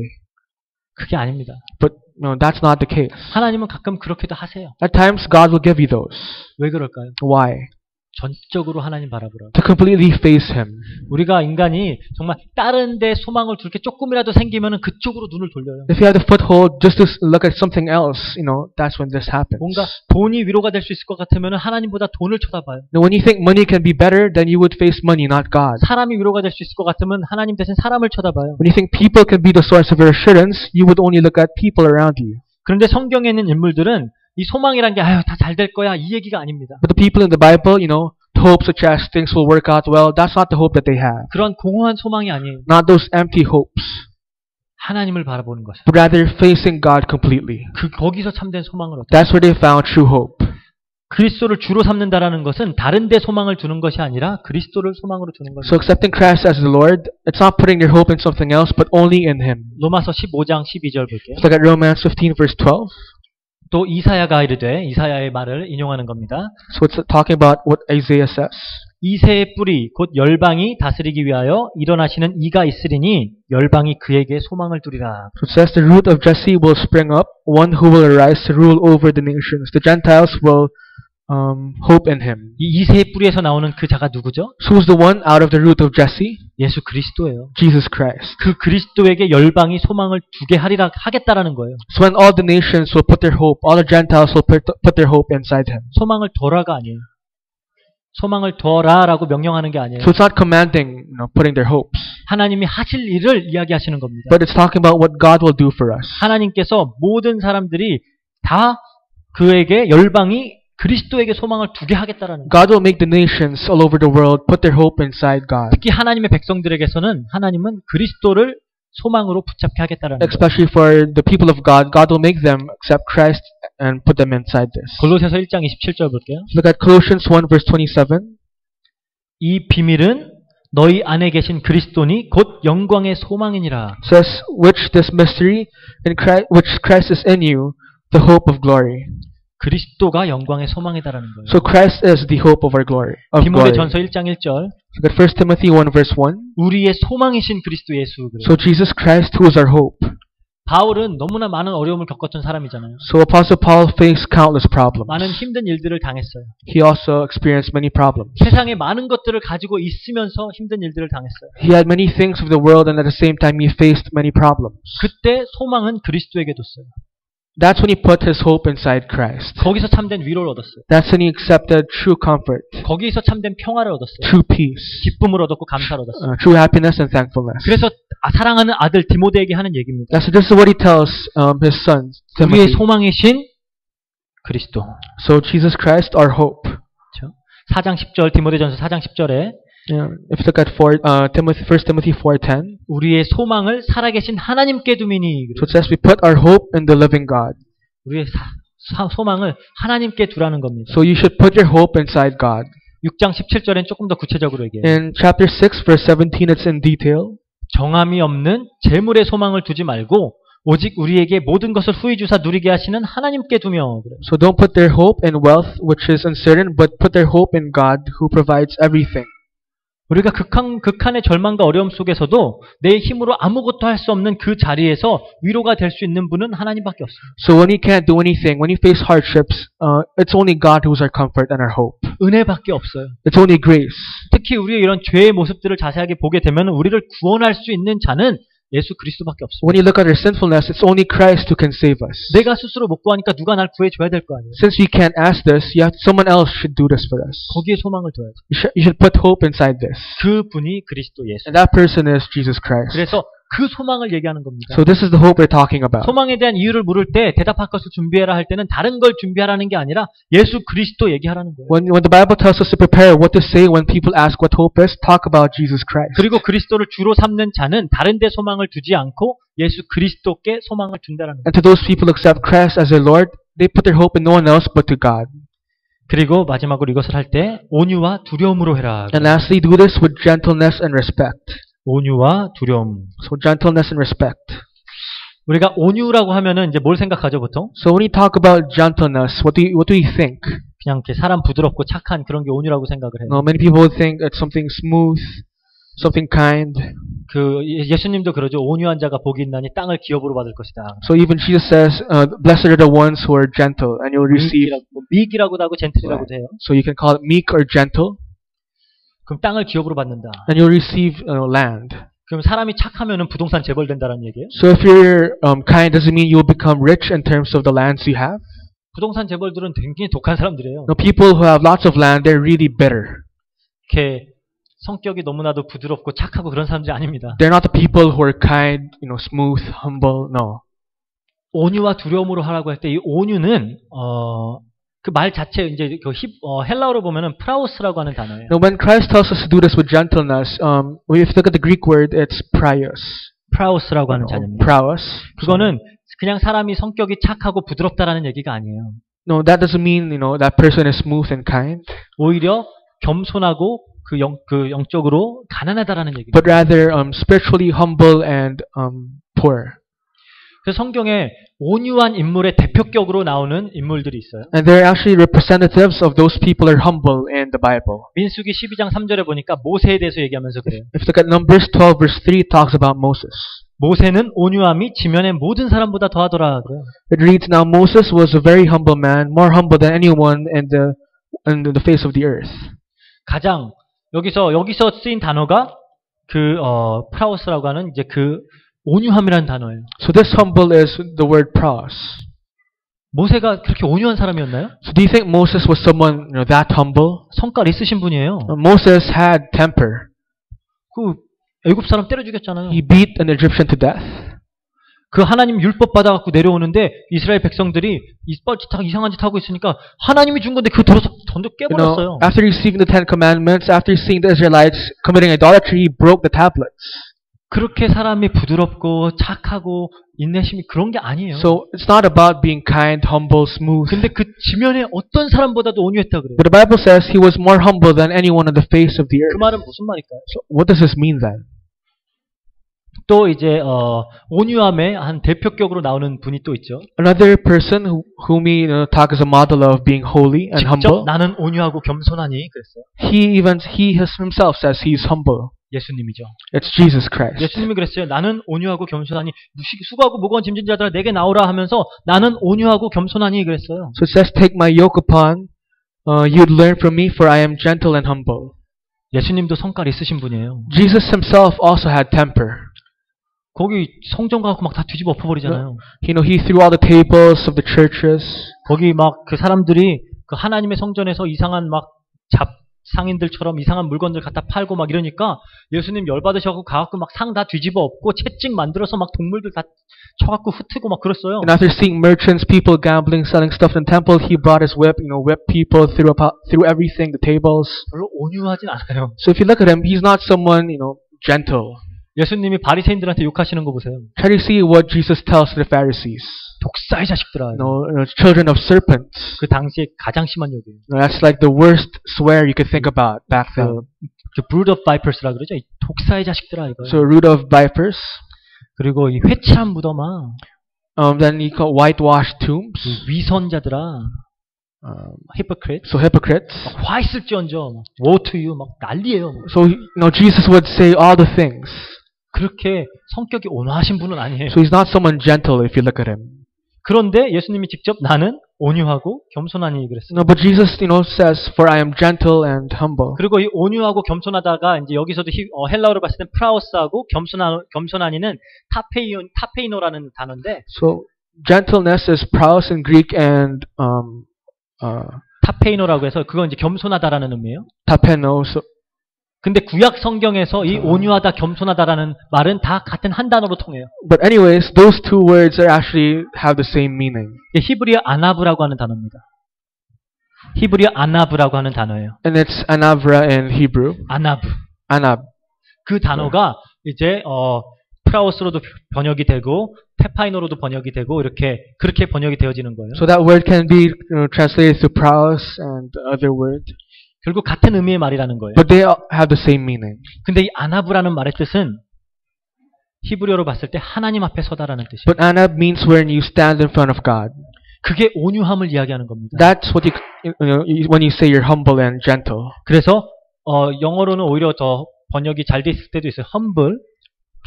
그게 아닙니다. But no, that's not the case. 하나님은 가끔 그렇게도 하세요. At times, God will give you those. 왜 그럴까요? Why? 전적으로 하나님 바라보라고. To completely face Him. 우리가 인간이 정말 다른 데 소망을 둘 게 조금이라도 생기면은 그쪽으로 눈을 돌려요. If you have the foothold just to look at something else, that's when this happens. 뭔가 돈이 위로가 될 수 있을 것 같으면은 하나님보다 돈을 쳐다봐요. Now, when you think money can be better, then you would face money, not God. 사람이 위로가 될 수 있을 것 같으면 하나님 대신 사람을 쳐다봐요. When you think people can be the source of your assurance, you would only look at people around you. 그런데 성경에 있는 인물들은 이 소망이란 게 다 잘 될 거야 이 얘기가 아닙니다. But the people in the Bible, hope such as things will work out well, that's not the hope that they have. 그런 공허한 소망이 아니에요. Not those empty hopes. 하나님을 바라보는 것이에요. But rather facing God completely. 거기서 참된 소망을 얻어요. That's where they found true hope. 그리스도를 주로 삼는다라는 것은 다른 데 소망을 두는 것이 아니라 그리스도를 소망으로 두는 것입니다. So accepting Christ as the Lord, it's not putting your hope in something else, but only in Him. 로마서 15장 12절 볼게요. Let's look at Romans 15 verse 12. 또 이사야가 이르되 이사야의 말을 인용하는 겁니다. So it's talking about what Isaiah says. 이새의 뿌리 곧 열방이 다스리기 위하여 일어나시는 이가 있으리니 열방이 그에게 소망을 두리라. So it says the root of Jesse will spring up, one who will arise to rule over the nations. The Gentiles will hope in him. 이 이새의 뿌리에서 나오는 그 자가 누구죠? So who's the one out of the root of Jesse? 예수 그리스도예요. Jesus Christ. 그 그리스도에게 열방이 소망을 두게 하리라 하겠다라는 거예요. So when all the nations will put their hope, all the Gentiles will put their hope inside him. 소망을 둬라가 아니에요. 소망을 둬라라고 명령하는 게 아니에요. So it's not commanding, putting their hopes. 하나님이 하실 일을 이야기하시는 겁니다. But it's talking about what God will do for us. 하나님께서 모든 사람들이 다 그에게 열방이 그리스도에게 소망을 두게 하겠다라는 거예요. God will make the nations all over the world put their hope inside God. 특히 하나님의 백성들에게서는 하나님은 그리스도를 소망으로 붙잡게 하겠다라는 거예요. Especially for the people of God, God will make them accept Christ and put them inside this. 골로새서 1장 27절 볼게요. Look at Colossians 1 verse 27. 이 비밀은 너희 안에 계신 그리스도니 곧 영광의 소망이니라. It says, which this mystery in Christ, which Christ is in you, the hope of glory. 그리스도가 영광의 소망이다라는 거예요. So Christ is the hope of our glory. Of glory. 디모데전서 1장 1절. Look at 1 Timothy 1 verse 1. 우리의 소망이신 그리스도 예수. 그래요. So Jesus Christ, who is our hope. 바울은 너무나 많은 어려움을 겪었던 사람이잖아요. So Apostle Paul faced countless problems. 많은 힘든 일들을 당했어요. He also experienced many problems. 세상에 많은 것들을 가지고 있으면서 힘든 일들을 당했어요. He had many things of the world, and at the same time he faced many problems. 그때 소망은 그리스도에게 뒀어요. That's when he put his hope inside Christ. 거기서 참된 위로를 얻었어요. That's when he accepted true comfort, 거기서 참된 평화를 얻었어요. true peace, 기쁨을 얻었고 감사를 얻었어요. true happiness and thankfulness. 그래서 사랑하는 아들 디모데에게 하는 얘기입니다. This is what he tells his son 우리의 Timothy. 소망이신 그리스도. So Jesus Christ, our hope. 그렇죠? 4장 10절 디모데전서 4장 10절에 If you look at 1 Timothy 4:10, 우리의 소망을 살아계신 하나님께 두미니. so it says we put our hope in the living God. 우리의 소망을 하나님께 두라는 겁니다. So you should put your hope inside God. 6장 17절엔 조금 더 구체적으로 얘기해요. In chapter 6 verse 17, it's in detail. 정함이 없는 재물의 소망을 두지 말고 오직 우리에게 모든 것을 후히 주사 누리게 하시는 하나님께 두며. 그래요. So don't put their hope in wealth, which is uncertain, but put their hope in God, who provides everything. 우리가 극한의 절망과 어려움 속에서도 내 힘으로 아무것도 할 수 없는 그 자리에서 위로가 될 수 있는 분은 하나님밖에 없어요. So when we can't do anything, when we face hardships, it's only God who's our comfort and our hope. 은혜밖에 없어요. It's only grace. 특히 우리의 이런 죄의 모습들을 자세하게 보게 되면 우리를 구원할 수 있는 자는 예수 그리스도밖에 없습니다. When you look at our sinfulness, it's only Christ who can save us. 내가 스스로 못 구하니까 누가 날 구해줘야 될 거 아니에요. Since we can't ask this, someone else should do this for us. 거기에 소망을 둬야죠. You should put hope inside this. 그분이 그리스도 예수. And that person is Jesus Christ. 그래서 그 소망을 얘기하는 겁니다. So this is the hope we're talking about. 소망에 대한 이유를 물을 때 대답할 것을 준비해라 할 때는 다른 걸 준비하라는 게 아니라 예수 그리스도 얘기하라는 거예요. When the Bible tells us to prepare what to say when people ask what hope is, talk about Jesus Christ. 그리고 그리스도를 주로 삼는 자는 다른 데 소망을 두지 않고 예수 그리스도께 소망을 둔다라는 거예요. And to those people who accept Christ as their Lord, they put their hope in no one else but to God. 그리고 마지막으로 이것을 할 때 온유와 두려움으로 해라. And lastly, do this with gentleness and respect. 온유와 두려움. So gentleness and respect. 우리가 온유라고 하면은 이제 뭘 생각하죠 보통? So when we talk about gentleness, what do we think? 그냥 이렇게 사람 부드럽고 착한 그런 게 온유라고 생각을 해요. Many people think it's something smooth, something kind. 그 예수님도 그러죠. 온유한 자가 복이 있나니 땅을 기업으로 받을 것이다. So even Jesus says, "Blessed are the ones who are gentle, and you'll receive." 미기라고도 하고 젠틀이라고도 해요. So you can call it meek or gentle, 그럼 땅을 기업으로 받는다. and you'll receive land. 그럼 사람이 착하면은 부동산 재벌된다는 얘기예요? So if you're kind, doesn't mean you'll become rich in terms of the lands you have. 부동산 재벌들은 굉장히 독한 사람들이에요. No, people who have lots of land, they're really bitter. 이렇게 성격이 너무나도 부드럽고 착하고 그런 사람들이 아닙니다. They're not the people who are kind, smooth, humble. No. 온유와 두려움으로 하라고 할 때 이 온유는 그 말 자체 이제 그 헬라어로 보면은 프라우스라고 하는 단어예요. Now, when Christ tells us to do this with gentleness, if you look at the Greek word, it's praios. 프라우스라고 하는 단어입니다. Praus. 그거는 그냥 사람이 성격이 착하고 부드럽다라는 얘기가 아니에요. No, that doesn't mean that person is smooth and kind. 오히려 겸손하고 그 영적으로 가난하다라는 얘기입니다. But rather spiritually humble and poor. 그래서 성경에 온유한 인물의 대표격으로 나오는 인물들이 있어요. And they're actually representatives of those people who are humble in the Bible. 민수기 12장 3절에 보니까 모세에 대해서 얘기하면서 그래요. If you look at Numbers 12 verse 3, it talks about Moses. 모세는 온유함이 지면의 모든 사람보다 더하더라 그래요. It reads, now Moses was a very humble man, more humble than anyone in the face of the earth. 가장 여기서 쓰인 단어가 프라우스라고 하는 이제 그 온유함이라는 단어예요. So this humble is the word praus. 모세가 그렇게 온유한 사람이었나요? So do you think Moses was someone that humble? 성깔 있으신 분이에요. Moses had temper. 그 애굽 사람 때려 죽였잖아요. He beat an Egyptian to death. 그 하나님 율법 받아갖고 내려오는데 이스라엘 백성들이 이상한 짓 하고 있으니까 하나님이 준 건데 그거 들어서 전도 깨버렸어요. After receiving the Ten Commandments, after seeing the Israelites committing idolatry, he broke the tablets. 그렇게 사람이 부드럽고 착하고 인내심이 그런 게 아니에요. So it's not about being kind, humble, smooth. 근데 그 지면에 어떤 사람보다도 온유했다 그래요. But the Bible says he was more humble than anyone on the face of the 그 earth. 말은 무슨 말일까요? So what does this mean then? 또 이제 온유함의 한 대표격으로 나오는 분이 또 있죠. Another person whom we talk as a model of being holy and 직접 humble. 나는 온유하고 겸손하니 그랬어요. He himself says he's humble. 예수님이죠. It's Jesus Christ. 예수님이 그랬어요. 나는 온유하고 겸손하니 수고하고 무거운 짐진 자들아 내게 나오라 하면서 나는 온유하고 겸손하니 그랬어요. So it says, "Take my yoke upon you, learn from me, for I am gentle and humble." 예수님도 성깔 있으신 분이에요. Jesus himself also had temper. 거기 성전 가고 막 다 뒤집어 엎어버리잖아요. He threw all the tables of the churches. 거기 막 그 사람들이 그 하나님의 성전에서 이상한 막 상인들처럼 이상한 물건들 갖다 팔고 막 이러니까 예수님 열받으셔갖고 가갖고 막 상 다 뒤집어 엎고 채찍 만들어서 막 동물들 다 쳐갖고 흩트고 막 그랬어요. And after seeing merchants, people gambling, selling stuff in the temple, he brought his whip, whipped people, threw everything, the tables. 별로 온유하진 않아요. So if you look at him, he's not someone, gentle. 예수님이 바리새인들한테 욕하시는 거 보세요. Try to see what Jesus tells to the Pharisees. 독사의 자식들아. Children of serpents. 그 당시에 가장 심한 욕이에요. That's like the worst swear you could think about back then. 그 brood of vipers라 그러죠. 이 독사의 자식들아 이거. So root of vipers. 그리고 이 회칠한 무덤아. Then you call whitewashed tombs. 위선자들아. hypocrite. So hypocrites. 화 있을지언정. woe to you. 막 난리예요. So Jesus would say all the things. 그렇게 성격이 온화하신 분은 아니에요. So he's not someone gentle if you look at him. 그런데 예수님이 직접 나는 온유하고 겸손하니 그랬어요. No, but Jesus, says, "For I am gentle and humble." 그리고 이 온유하고 겸손하다가 이제 여기서도 헬라어로 봤을 땐 프라우스하고 겸손하니는 타페이노라는 단어인데. So gentleness is praus in Greek and 타페이노라고 해서 그건 이제 겸손하다라는 의미예요. tapeno. So 근데 구약 성경에서 이 온유하다, 겸손하다라는 말은 다 같은 한 단어로 통해요. But anyways, those two words actually have the same meaning. 히브리어 아나브라고 하는 단어입니다. 히브리어 아나브라고 하는 단어예요. And it's anavra in Hebrew. 아나브. Anab. 그 단어가 이제 프라우스로도 번역이 되고 테파이노로도 번역이 되고 그렇게 번역이 되어지는 거예요. So that word can be translated to praus and other word. 결국 같은 의미의 말이라는 거예요. But they have the same meaning. 근데 이 아나브라는 말의 뜻은 히브리어로 봤을 때 하나님 앞에 서다라는 뜻이에요. But anab means when you stand in front of God. 그게 온유함을 이야기하는 겁니다. That's what when you say you're humble and gentle. 그래서 영어로는 오히려 더 번역이 잘 돼 있을 때도 있어요. humble.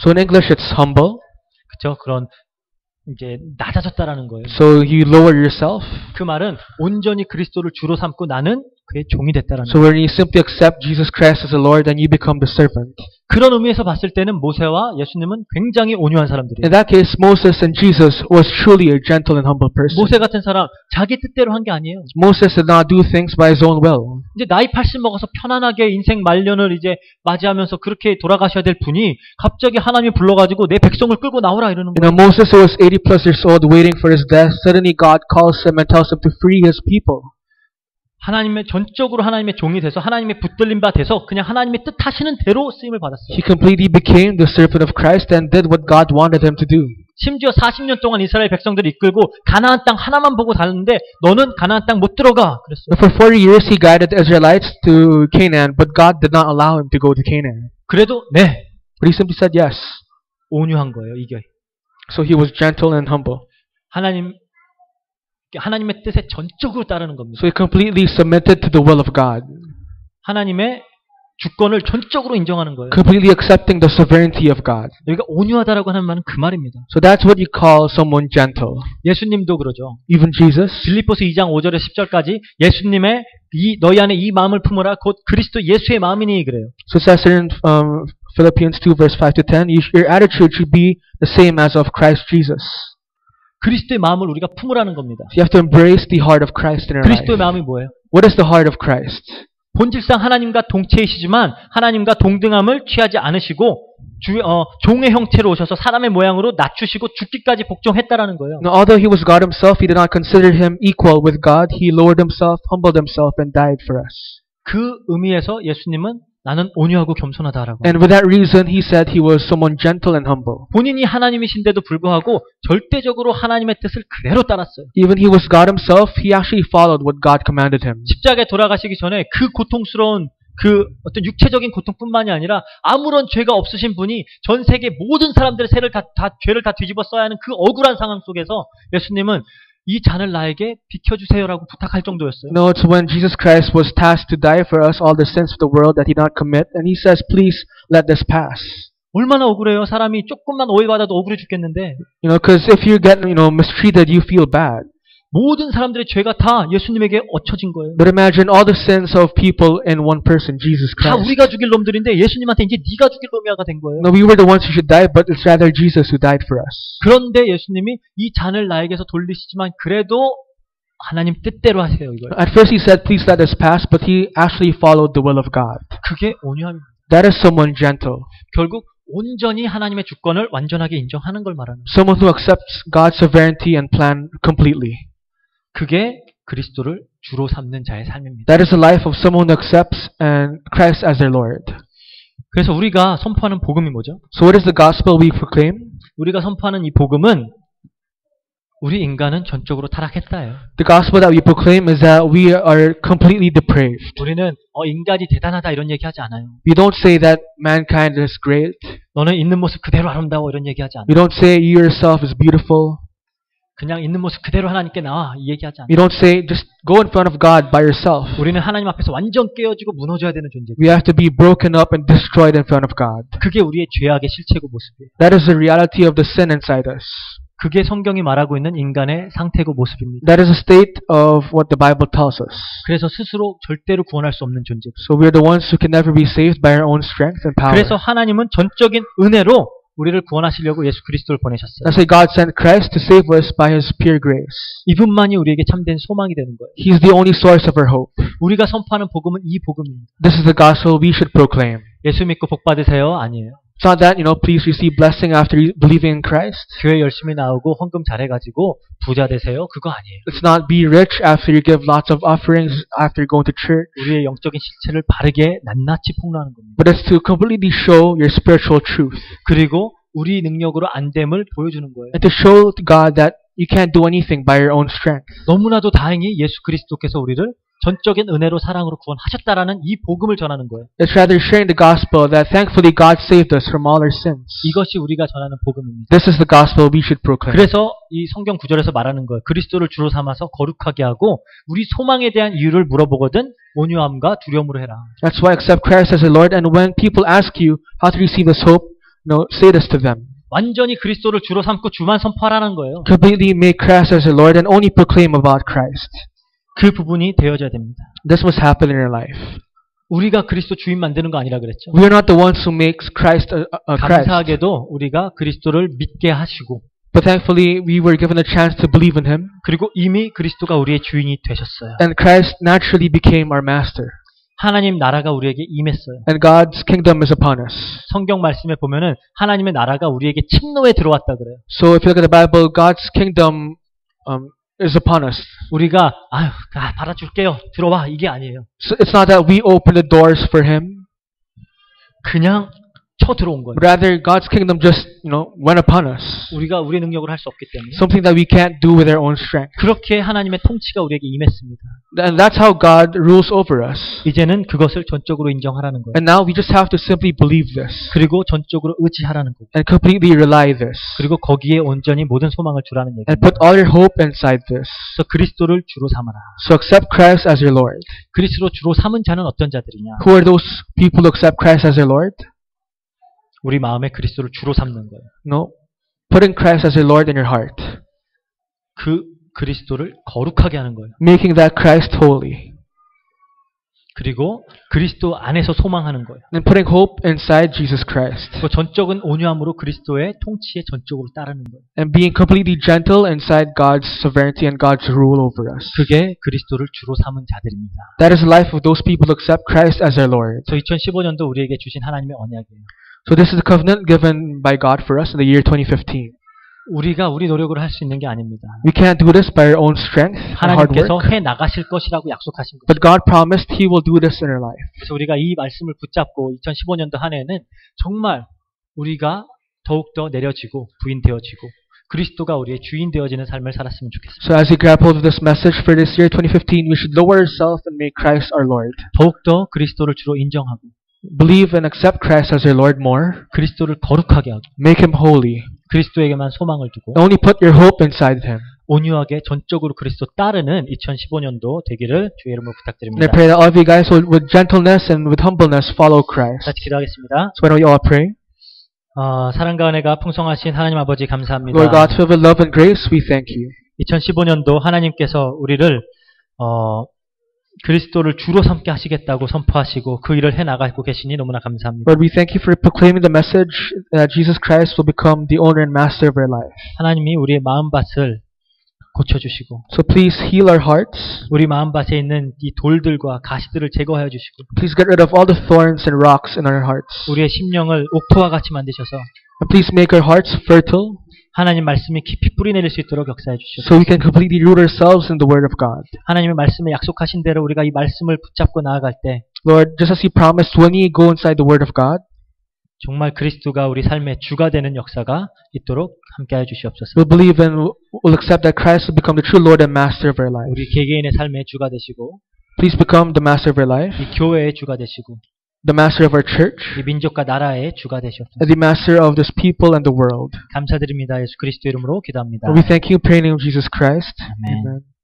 So in English it's humble. 그렇죠. 그런 이제 낮아졌다라는 거예요. So you lower yourself. 그 말은 온전히 그리스도를 주로 삼고 나는 그의 종이 됐다라는 So when you simply accept Jesus Christ as a Lord, then you become the servant. 그런 의미에서 봤을 때는 모세와 예수님은 굉장히 온유한 사람들이에요. In that case, Moses and Jesus was truly a gentle and humble person. 모세 같은 사람 자기 뜻대로 한 게 아니에요. Moses did not do things by his own will. 이제 나이 80 먹어서 편안하게 인생 말년을 이제 맞이하면서 그렇게 돌아가셔야 될 분이 갑자기 하나님이 불러가지고 내 백성을 끌고 나오라 이러는 거예요. Moses, who was 80 plus years old, waiting for his death, suddenly God calls him and tells him to free his people. 전적으로 하나님의 종이 돼서 하나님의 붙들림 바 돼서 그냥 하나님의 뜻하시는 대로 쓰임을 받았어요. He completely became the servant of Christ and did what God wanted him to do. 심지어 40년 동안 이스라엘 백성들을 이끌고 가나안 땅 하나만 보고 다녔는데 너는 가나안 땅 못 들어가 그랬어요. For 40 years he guided the Israelites to Canaan, but God did not allow him to go to Canaan. 그래도 네. But he simply said yes. 온유한 거예요, 이게. So he was gentle and humble. 하나님의 뜻에 전적으로 따르는 겁니다. So he completely submitted to the will of God. 하나님의 주권을 전적으로 인정하는 거예요. Completely accepting the sovereignty of God. 여기가 온유하다라고 하는 말은 그 말입니다. So that's what you call someone gentle. 예수님도 그러죠. Even Jesus. 빌립보서 2장 5절에 10절까지 예수님의 너희 안에 이 마음을 품으라 곧 그리스도 예수의 마음이니 그래요. So it says in Philippians 2 verse 5 to 10, your attitude should be the same as of Christ Jesus. 그리스도의 마음을 우리가 품으라는 겁니다. You have to embrace the heart of Christ in our life. 그리스도의 마음이 뭐예요? What is the heart of Christ? 본질상 하나님과 동체이시지만 하나님과 동등함을 취하지 않으시고 종의 형태로 오셔서 사람의 모양으로 낮추시고 죽기까지 복종했다라는 거예요. Now, although he was God himself, he did not consider him equal with God. He lowered himself, humbled himself, and died for us. 그 의미에서 예수님은 나는 온유하고 겸손하다라고. And with that reason, he said he was someone gentle and humble. 본인이 하나님이신데도 불구하고 절대적으로 하나님의 뜻을 그대로 따랐어요. Even he was God himself, he actually followed what God commanded him. 십자가에 돌아가시기 전에 그 고통스러운 그 어떤 육체적인 고통뿐만이 아니라 아무런 죄가 없으신 분이 전 세계 모든 사람들의 죄를 다 뒤집어 써야 하는 그 억울한 상황 속에서 예수님은 이 잔을 나에게 비켜주세요라고 부탁할 정도였어요. No, it's when Jesus Christ was tasked to die for us all the sins of the world that he did not commit, and he says, please let this pass. 얼마나 억울해요. 사람이 조금만 오해받아도 억울해 죽겠는데. You know, because if you get, mistreated, you feel bad. 모든 사람들의 죄가 다 예수님에게 얹혀진 거예요. But imagine all the sins of people in one person, Jesus 다 Christ. 우리가 죽일 놈들인데 예수님한테 이제 네가 죽일 놈이야가 된 거예요. No, we were the ones who should die, but it's rather Jesus who died for us. 그런데 예수님이 이 잔을 나에게서 돌리시지만 그래도 하나님 뜻대로 하세요. 이걸. At first he said, please let us pass, but he actually followed the will of God. 그게 온유함입니다. That is someone gentle. 결국 온전히 하나님의 주권을 완전하게 인정하는 걸 말하는 거예요. Someone who accepts God's sovereignty and plan completely. 그게 그리스도를 주로 삼는 자의 삶입니다. That is the life of someone who accepts and Christ as their Lord. 그래서 우리가 선포하는 복음이 뭐죠? So what is the gospel we proclaim? 우리가 선포하는 이 복음은 우리 인간은 전적으로 타락했다예요. The gospel that we proclaim is that we are completely depraved. 우리는 인간이 대단하다 이런 얘기하지 않아요. We don't say that mankind is great. 너는 있는 모습 그대로 아름다워 이런 얘기하지 않아요. We don't say you yourself is beautiful. 그냥 있는 모습 그대로 하나님께 나와 이 얘기하지 않아요. We don't say just go in front of God by yourself. 우리는 하나님 앞에서 완전 깨어지고 무너져야 되는 존재예요. We have to be broken up and destroyed in front of God. 그게 우리의 죄악의 실체고 모습이에요. That is the reality of the sin inside us. 그게 성경이 말하고 있는 인간의 상태고 모습입니다. That is a state of what the Bible tells us. 그래서 스스로 절대로 구원할 수 없는 존재. So we are the ones who can never be saved by our own strength and power. 그래서 하나님은 전적인 은혜로 우리를 구원하시려고 예수 그리스도를 보내셨어요. That's why God sent Christ to save us by His pure grace. 이분만이 우리에게 참된 소망이 되는 거예요. He is the only source of our hope. 우리가 선포하는 복음은 이 복음입니다. This is the gospel we should proclaim. 예수 믿고 복 받으세요? 아니에요. It's not that, please receive blessing after believing in Christ. 교회 열심히 나오고 헌금 잘해가지고 부자 되세요? 그거 아니에요. It's not be rich after you give lots of offerings after going to church. 우리의 영적인 실체를 바르게 낱낱이 폭로하는 겁니다. But it's to completely show your spiritual truth. 그리고 우리 능력으로 안 됨을 보여주는 거예요. And to show to God that you can't do anything by your own strength. 너무나도 다행히 예수 그리스도께서 우리를 전적인 은혜로 사랑으로 구원하셨다라는 이 복음을 전하는 거예요. It's rather sharing the gospel that thankfully God saved us from all our sins. 이것이 우리가 전하는 복음입니다. This is the gospel we should proclaim. 그래서 이 성경 구절에서 말하는 거예요. 그리스도를 주로 삼아서 거룩하게 하고 우리 소망에 대한 이유를 물어보거든 온유함과 두려움으로 해라. That's why accept Christ as your Lord, and when people ask you how to receive this hope, say this to them. 완전히 그리스도를 주로 삼고 주만 선포하라는 거예요. Completely make Christ as your Lord and only proclaim about Christ. 그 부분이 되어져야 됩니다. This must happen in your life. 우리가 그리스도 주인 만드는 거 아니라 그랬죠. We are not the ones who makes Christ a Christ. 감사하게도 우리가 그리스도를 믿게 하시고 But thankfully, we were given a chance to believe in Him. 그리고 이미 그리스도가 우리의 주인이 되셨어요. And Christ naturally became our master. 하나님 나라가 우리에게 임했어요. And God's kingdom is upon us. 성경 말씀에 보면은 하나님의 나라가 우리에게 침노에 들어왔다 그래요. So if you look at the Bible, God's kingdom is upon us. 우리가 받아줄게요. 들어와 이게 아니에요. So it's not that we open the doors for Him. 그냥 쳐 들어온 거예요. Rather, God's kingdom just, went upon us. 우리가 우리 능력으로 할 수 없기 때문에. Something that we can't do with our own strength. 그렇게 하나님의 통치가 우리에게 임했습니다. And that's how God rules over us. 이제는 그것을 전적으로 인정하라는 거예요. And now we just have to simply believe this. 그리고 전적으로 의지하라는 거고. And completely rely this. 그리고 거기에 온전히 모든 소망을 두라는 얘기입니다. And put all your hope inside this. 그래서 그리스도를 주로 삼아라. So accept Christ as your Lord. 그리스도로 주로 삼은 자는 어떤 자들이냐? Who are those people who accept Christ as their Lord? 우리 마음에 그리스도를 주로 삼는 거예요. No. Putting Christ as your Lord in your heart. 그 그리스도를 거룩하게 하는 거예요. Making that Christ holy. 그리고 그리스도 안에서 소망하는 거예요. and putting hope inside Jesus Christ. 그 전적은 온유함으로 그리스도의 통치에 전적으로 따르는 거예요. And being completely gentle inside God's sovereignty and God's rule over us. 그게 그리스도를 주로 삼은 자들입니다. That is the life of those people who accept Christ as their Lord. 그래서 2015년도 우리에게 주신 하나님의 언약이에요. So this is the covenant given by God for us in the year 2015. 우리가 우리 노력으로 할 수 있는 게 아닙니다. We can't do this by our own strength and hard 하나님께서 work, 해 나가실 것이라고 약속하신 but 것이죠. God promised He will do this in our life. 그래서 우리가 이 말씀을 붙잡고 2015년도 한 해는 정말 우리가 더욱더 내려지고 부인되어지고 그리스도가 우리의 주인 되어지는 삶을 살았으면 좋겠습니다. So as we grab hold of this message for this year 2015, we should lower ourselves and make Christ our Lord. 더욱더 그리스도를 주로 인정하고 Believe and accept Christ as our Lord more. 그리스도를 거룩하게 하고 Make Him holy. 그리스도에게만 소망을 두고 Only put your hope inside Him. 온유하게 전적으로 그리스도 따르는 2015년도 되기를 주의 이름으로 And I 부탁드립니다. pray that all of you guys will, with gentleness and with humbleness, follow Christ. 같이 기도하겠습니다. So why don't we all pray? 사랑과 은혜가 풍성하신 하나님 아버지 감사합니다. Lord God, filled with love and grace, we thank you. 2015년도 하나님께서 우리를 그리스도를 주로 삼게 하시겠다고 선포하시고 그 일을 해나가고 계시니 너무나 감사합니다. Lord, we thank you for proclaiming the message that Jesus Christ will become the owner and master of our life. 하나님이 우리의 마음밭을 고쳐주시고 So please heal our hearts. 우리 마음밭에 있는 이 돌들과 가시들을 제거하여 주시고 Please get rid of all the thorns and rocks in our hearts. 우리의 심령을 옥토와 같이 만드셔서 And please make our hearts fertile 하나님 말씀이 깊이 뿌리내릴 수 있도록 역사해 주시옵소서. so we can completely root ourselves in the Word of God. 하나님의 말씀에 약속하신 대로 우리가 이 말씀을 붙잡고 나아갈 때 Lord, just as you promised when we go inside the Word of God, 정말 그리스도가 우리 삶의 주가 되는 역사가 있도록 함께하여 주시옵소서. we'll believe and we'll accept that Christ will become the true Lord and Master of our life. 우리 개개인의 삶의 주가 되시고 Please become the Master of our life, 이 교회의 주가 되시고 the Master of our church, 이 민족과 나라의 주가 되시옵소서. and the Master of this people and the world. 감사드립니다. 예수 그리스도 이름으로 기도합니다. And we thank you, praying in the name of Jesus Christ. 아멘. Amen.